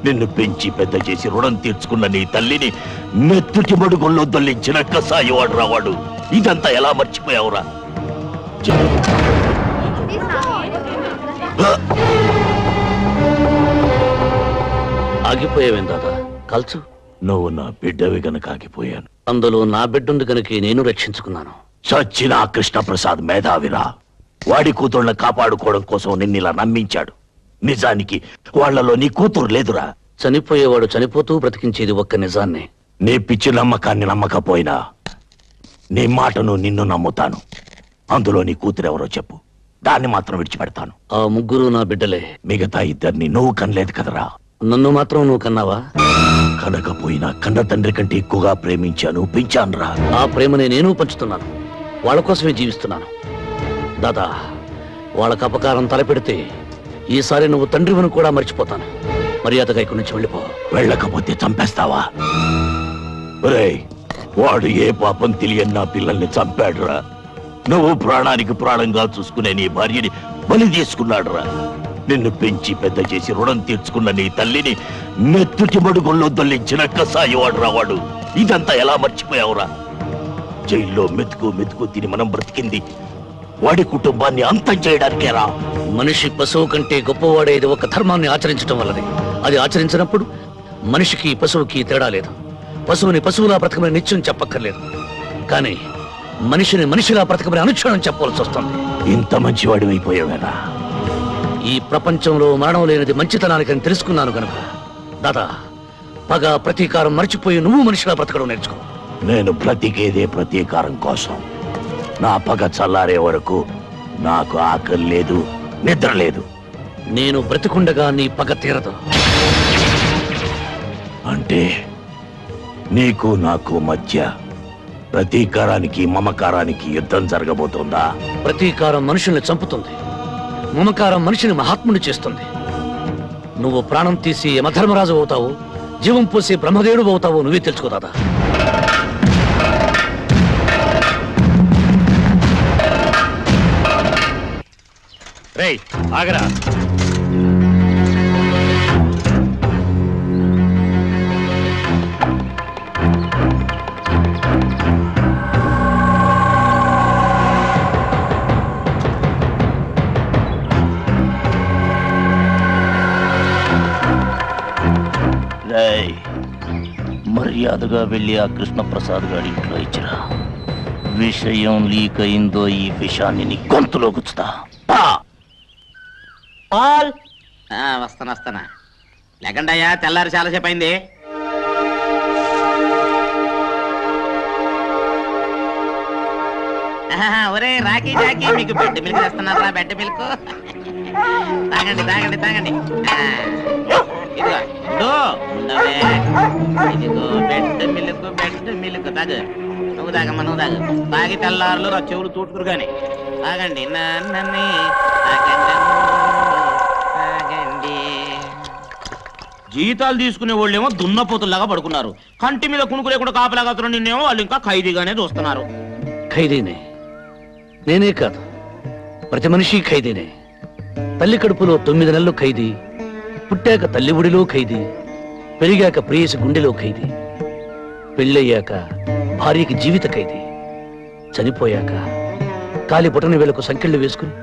నిన్ను పెంచి పెద్ద చేసి రుణం తీర్చుకున్న నీ తల్లిని మెత్తుటి మడుగుల్లో దొల్లించిన కసాయివాడు రావాడు. ఇదంతా ఎలా మర్చిపోయావురా? ఆగిపోయావేం దాదా? కల్చు. నువ్వు నా బిడ్డవి గనక ఆగిపోయాను. అందులో నా బిడ్డుంది గనుక నేను రక్షించుకున్నాను. చచ్చిన ఆ కృష్ణప్రసాద్ మేధావిరా. వాడి కూతుళ్ళని కాపాడుకోవడం కోసం నిన్నిలా నమ్మించాడు. నిజానికి వాళ్లలో నీ కూతురు లేదురా. చనిపోయేవాడు చనిపోతూ బ్రతికించేది ఒక్క నిజాన్నే. నీ పిచ్చి నమ్మకాన్ని నమ్మకపోయినా నీ మాటను నిన్ను నమ్ముతాను. అందులో నీ కూతురెవరో చెప్పు, దాన్ని మాత్రం విడిచిపెడతాను. ఆ ముగ్గురు నా బిడ్డలే. మిగతా ఇద్దరిని నువ్వు కనలేదు కదరా. నన్ను మాత్రం నువ్వు కన్నావా? కనకపోయినా కన్న తండ్రి కంటే ఎక్కువగా ప్రేమించాను, పెంచానురా. ఆ ప్రేమని నేను పంచుతున్నాను. వాళ్ళ కోసమే జీవిస్తున్నాను. దాదా, వాళ్ళకు అపకారం తలపెడితే ఈసారి నువ్వు తండ్రివను కూడా మర్చిపోతాను. మర్యాదగా ఇక్కడి నుంచి వెళ్ళిపో. వెళ్ళకపోతే చంపేస్తావా? ఒరేయ్, వాడు ఏ పాపం తెలియని నా పిల్లల్ని చంపాడురా. నువ్వు ప్రాణానికి ప్రాణంగా చూసుకునే నీ భార్యని బలి తీసుకున్నాడురా. నిన్ను పెంచి పెద్ద చేసి రుణం తీర్చుకున్న నీ తల్లిని మెత్తుటి మడుగుల్లో దొల్లించిన కసాయివాడు రావాడు. ఇదంతా ఎలా మర్చిపోయావురా? జైల్లో మెతుకు మెతుకు తిని మనం బ్రతికింది వాడి కుటుంబాన్ని అంతం చేయడానికేరా. మనిషి పశువు కంటే గొప్పవాడేది ఒక ధర్మాన్ని ఆచరించడం వల్లనే. అది ఆచరించినప్పుడు మనిషికి పశువుకి తేడా లేదు. పశువుని పశువులా బ్రతకమని నిత్యం చెప్పక్కర్లేదు, కానీ మనిషిని మనిషిలా బ్రతకమని అనుక్షణం చెప్పవలసి వస్తుంది. ఇంత మంచివాడి అయిపోయావేనా? ఈ ప్రపంచంలో మరణం లేనిది మంచితనానికని తెలుసుకున్నాను కనుక దాదా, పగ ప్రతీకారం మర్చిపోయి నువ్వు మనిషిలా బ్రతకడం నేర్చుకో. నేను బ్రతికేదే ప్రతీకారం కోసం. నా పగ చల్లారే వరకు నాకు ఆకలి లేదు, నిద్ర లేదు. నేను బ్రతికుండగా నీ పగ తీరదు. అంటే నీకు నాకు మధ్య ప్రతీకారానికి మమకారానికి యుద్ధం జరగబోతోందా? ప్రతీకారం మనుషుల్ని చంపుతుంది, మమకారం మనిషిని మహాత్ముని చేస్తుంది. నువ్వు ప్రాణం తీసి యమధర్మరాజు అవుతావు, జీవం పోసి బ్రహ్మదేవుడు అవుతావు, నువ్వే తెలుసుకో దాదా. రేయ్ ఆగరా. రేయ్, మర్యాదగా వెళ్ళి ఆ కృష్ణప్రసాద్ గారి ఇంట్లో ఇచ్చిరా. విషయం లీక్ అయిందో ఈ విషయాన్ని నీ గొంతులో గుచ్చుతా. వస్తానా లేకండి అయ్యా, తెల్లారి చాలాసేపు అయింది. ఒరే రాకీ జాకీ, మీకు బెడ్ మిల్క్ తెస్తున్నారా? బెడ్ మిల్క్ తాగండి తాగండి తాగండి. ఇదిగో ఉండవే, ఇదిగో బెడ్ మిల్క్ తాగు. నువ్వు తాగమ్మా, నువ్వు తాగు. తాగి తెల్లారులు నా చెవులు తూటుకురు కానీ తాగండి. నన్ను తాగండి. జీతాలు తీసుకునే వాళ్ళేమో దున్నపోతుల్లాగా పడుకున్నారు. కంటి మీద కునుకు లేకుండా కాపలాగా నిన్నేమో వాళ్ళు ఇంకా ఖైదీగానే చూస్తున్నారు. ఖైదీనే, నేనే కాదు, ప్రతి మనిషి ఖైదీనే. తల్లి కడుపులో 9 నెలలు ఖైదీ, పుట్టాక తల్లి ఒడిలో ఖైదీ, పెరిగాక ప్రేయసి గుండెలో ఖైదీ, పెళ్ళయ్యాక భార్యకి జీవిత ఖైదీ, చనిపోయాక కాలి బొటని వేలకు సంకెళ్ళు వేసుకుని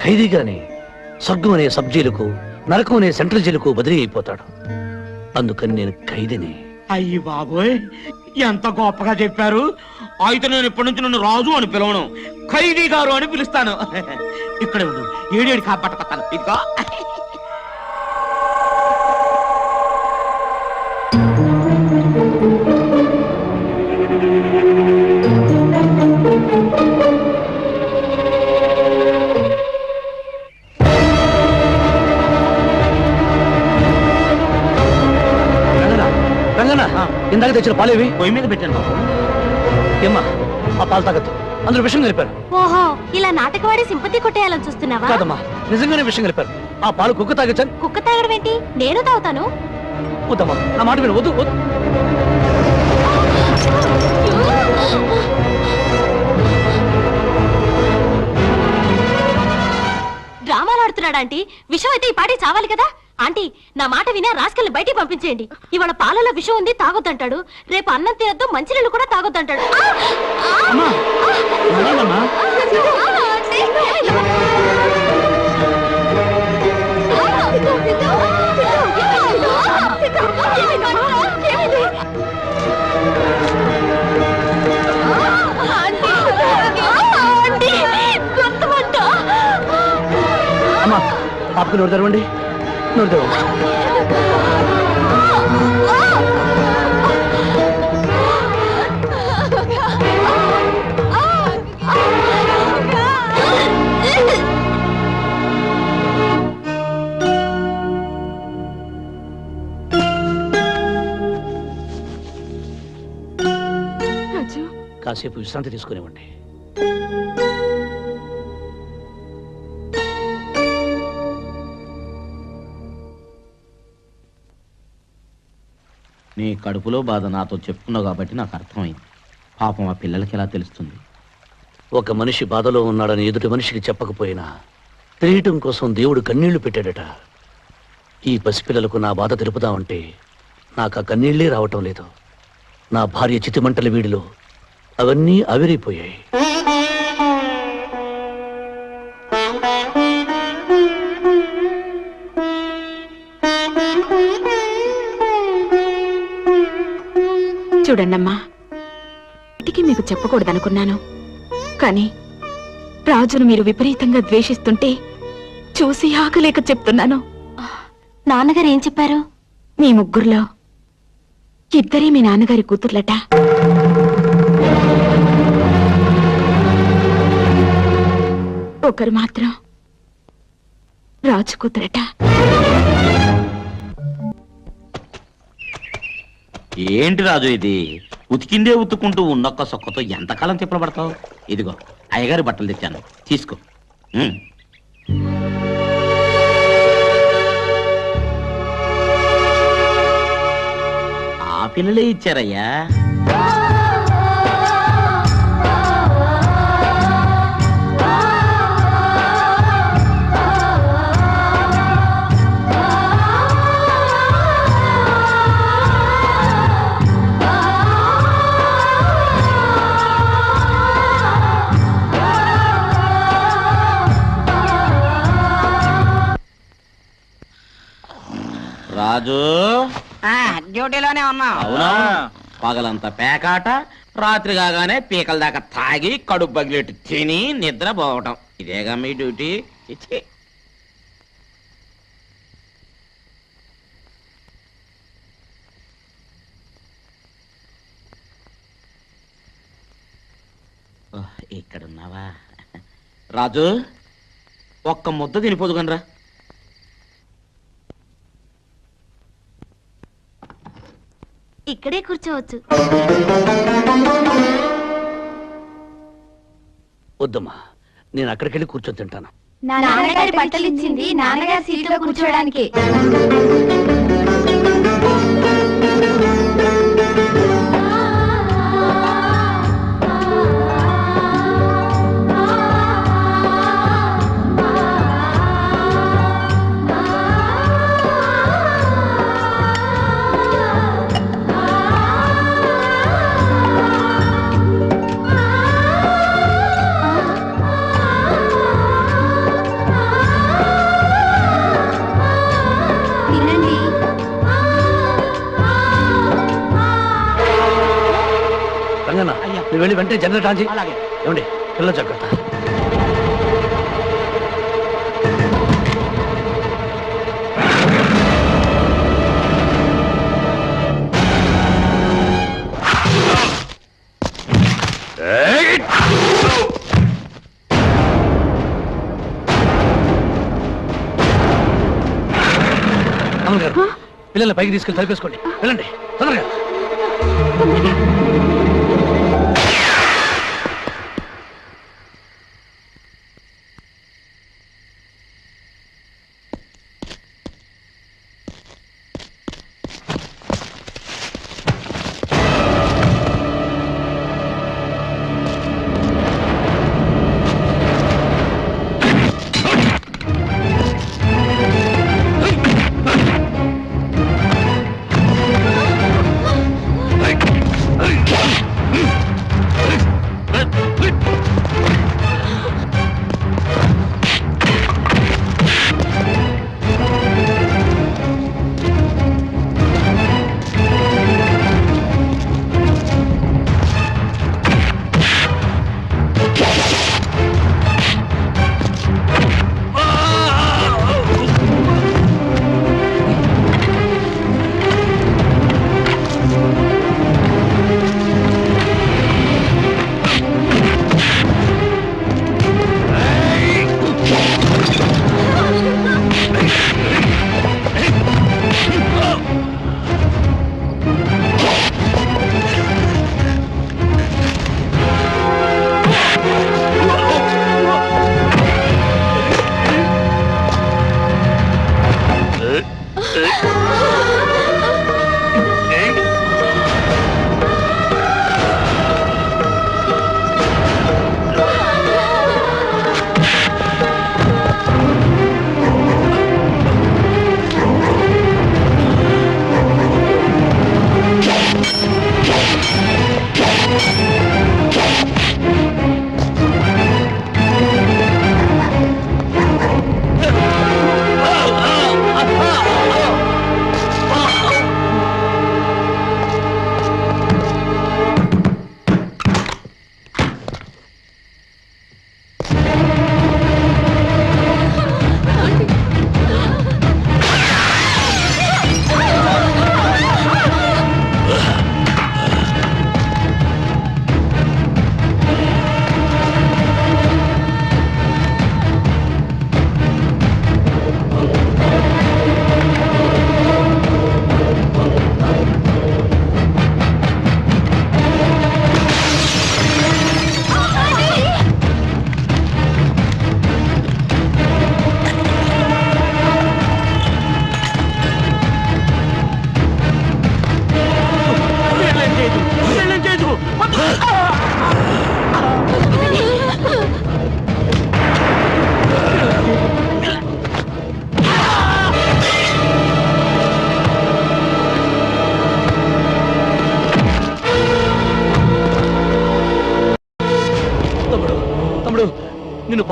ఖైదీగానే స్వర్గం అనే సబ్ జైలుకు, నరకం అనే సెంట్రల్ జైలుకు బదిలీ అయిపోతాడు. అందుకని నేను ఖైదీని. అయ్యి బాబోయ్, ఎంత గొప్పగా చెప్పారు. అయితే నేను ఇప్పటి నుంచి నన్ను రాజు అని పిలవను, ఖైదీ గారు అని పిలుస్తాను. ఇక్కడే ఉండు, ఏడేడి కాపాడుకొస్తాను. ఇదిగో ఇందాక తెచ్చిన పాలేవి పొయ్యి మీద పెట్టాను బాబు. ఏమ్మా, ఆ పాలు తాగద్దు, అందులో విషయం కలిపారు. ఓహో, ఇలా నాటకవాడి సింపతి కొట్టేయాలని చూస్తున్నావా? కాదమ్మా, నిజంగానే విషయం కలిపారు. ఆ పాలు కుక్క తాగచ్చాను. కుక్క తాగడం ఏంటి? నేను తాగుతాను. వద్దమ్మా, నా మాట విను, వద్దు వద్దు. డ్రామాలు ఆడుతున్నాడా ఆంటీ? విషం అయితే ఈ పాటి చావాలి కదా. ఆంటీ, నా మాట వినా రాసుకెళ్ళి బయటికి పంపించేయండి. ఇవాళ పాలలో విషం ఉంది, తాగొద్దంటాడు. రేపు అన్నం తినొద్దు, మంచినీళ్ళు కూడా తాగొద్దంటాడు. అమ్మా, పాపకు నోరు తెరవండి, నోరు తెరవండి. కాసేపు విశ్రాంతి తీసుకునేవ్వండి. నీ కడుపులో బాధ నాతో చెప్పుకున్నావు కాబట్టి నాకు అర్థమైంది. పాపం ఆ పిల్లలకి ఎలా తెలుస్తుంది? ఒక మనిషి బాధలో ఉన్నాడని ఎదుటి మనిషికి చెప్పకపోయినా తెలియటం కోసం దేవుడు కన్నీళ్లు పెట్టాడట. ఈ పసిపిల్లలకు నా బాధ తెలుపుదామంటే నాకు ఆ కన్నీళ్లే రావటం లేదు. నా భార్య చితిమంటల వీడిలో అవన్నీ ఆవిరైపోయాయి. చూడండమ్మా, ఇంటికి మీకు చెప్పకూడదనుకున్నాను, కానీ రాజును మీరు విపరీతంగా ద్వేషిస్తుంటే చూసి ఆగలేక చెప్తున్నాను. నాన్నగారు ఏం చెప్పారు? మీ ముగ్గురులో ఇద్దరే మీ నాన్నగారి కూతుర్లట. ఒకరు మాత్రం రాజు కూతురట. ఏంటి రాజు ఇది? ఉతికిందే ఉతుక్కుంటూ ఉన్నొక్క సొక్కతో ఎంతకాలం తిప్పలబడతావు? ఇదిగో అయ్యగారి బట్టలు తెచ్చాను, తీసుకో. ఆ పిల్లలే ఇచ్చారయ్యా. రాజు, డ్యూటీలోనే ఉన్నా. అవునా? పగలంతా పేకాట, రాత్రి కాగానే పీకల దాకా తాగి కడుపు బగిలెట్టు తిని నిద్ర పోవటం, ఇదేగా మీ డ్యూటీ? ఇచ్చి ఇక్కడున్నావా? రాజు, ఒక్క ముద్ద తినిపోదుగనరా. ఇక్కడే కూర్చోవచ్చు. వద్దమ్మా, నేను అక్కడికి వెళ్ళి కూర్చొని తింటాను. నాన్నగారి బట్టలు ఇచ్చింది నాన్నగారి సీట్లో కూర్చోడానికి. రంగన్న, నువ్వు వెళ్ళి వెంటనే జనరేటర్ ఆన్ చేయి. ఏమండి, పిల్లలు జాగ్రత్త. అమల్ గారు, పిల్లల్ని పైకి తీసుకెళ్ళి తలిపేసుకోండి. వెళ్ళండి తొందరగా.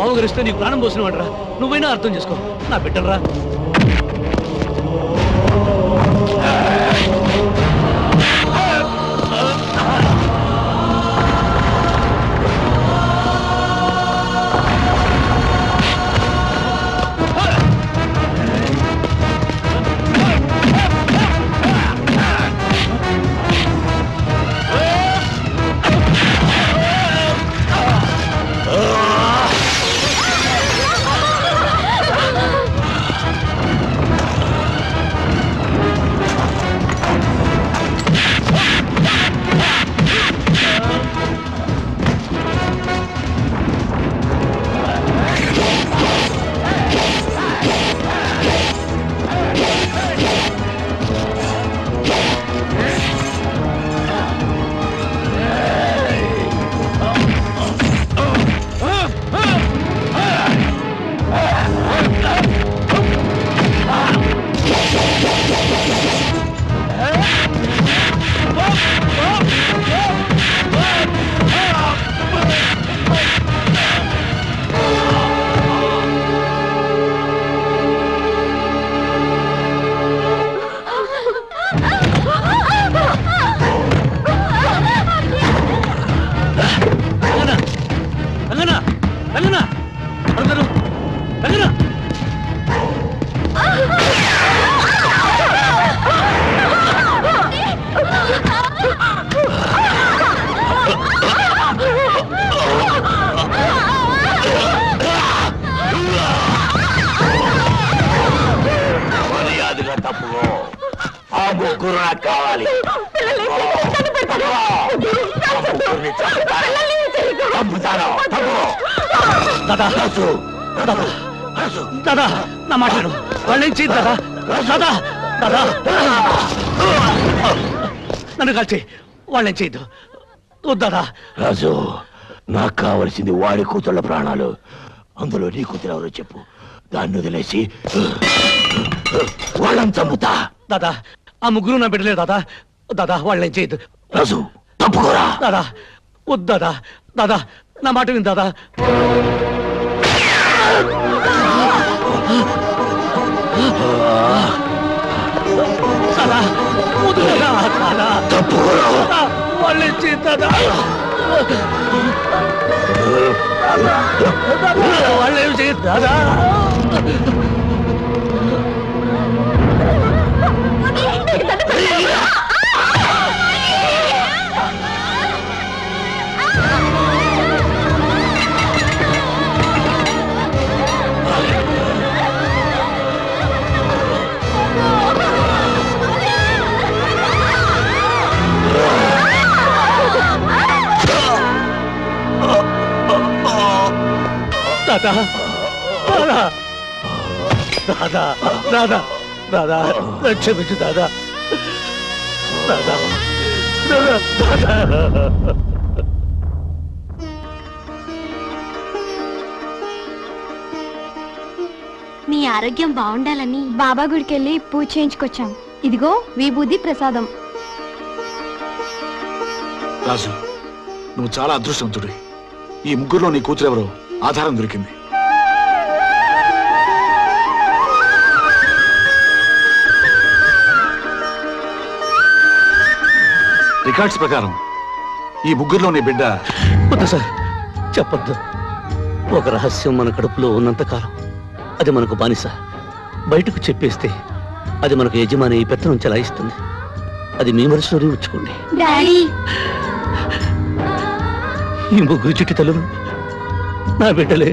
మామగారిస్తే నీకు ప్రాణం పోసిన వాడరా, నువ్వైనా అర్థం చేసుకో. నా బిడ్డలరా. ముగ్గురు నాకు కావాలి. దాదా నా మాట్లాడు, వాళ్ళేం చేయదు దాదా. దాదా దాదా నన్ను కలిసి వాళ్ళేం చేయద్దు. వద్దాదా. రాజు, నాకు కావలసింది వాడి కూతుళ్ళ ప్రాణాలు. అందులో నీ కూతురు ఎవరో చెప్పు, దాన్ని వదిలేసి వాళ్ళని చంపుతా. దాదా ఆ ముగ్గురు నా బిడ్డలే దాదా. దాదా వాళ్ళేం చేయద్దు. రాజు తప్పుకోరా. దాదా వద్దు దాదా. దాదా నా మాట విని దాదా. దాదా వద్దు దాదా. దాదా తప్పుకోరా. వాళ్ళేం చేయద్దు దాదా. వాళ్ళేం చేయద్దు దాదా. దాదా దాదా దాదా దాదా దాదా క్షమించు దాదా. దాదా దాదా దాదా. నీ ఆరోగ్యం బాగుండాలని బాబా గుడికి వెళ్ళి పూజ చేయించుకొచ్చాం. ఇదిగో విభూది ప్రసాదం. రాజు, నువ్వు చాలా అదృష్టవంతుడి. ఈ ముగ్గురులో నీ కూతురు ఎవరో ఆధారం దొరికింది. రికార్డ్స్ ప్రకారం ఈ ముగ్గురులో నీ బిడ్డ. వద్దు సార్, చెప్పొద్దు. ఒక రహస్యం మన కడుపులో ఉన్నంతకాలం అది మనకు బానిస. బయటకు చెప్పేస్తే అది మనకు యజమాని పెత్తనం చెలాయిస్తుంది. అది మీ మనసులోనే ఉంచుకోండి. ఈ ముగ్గురు చుట్టి తల్లులు నా బిడ్డలే.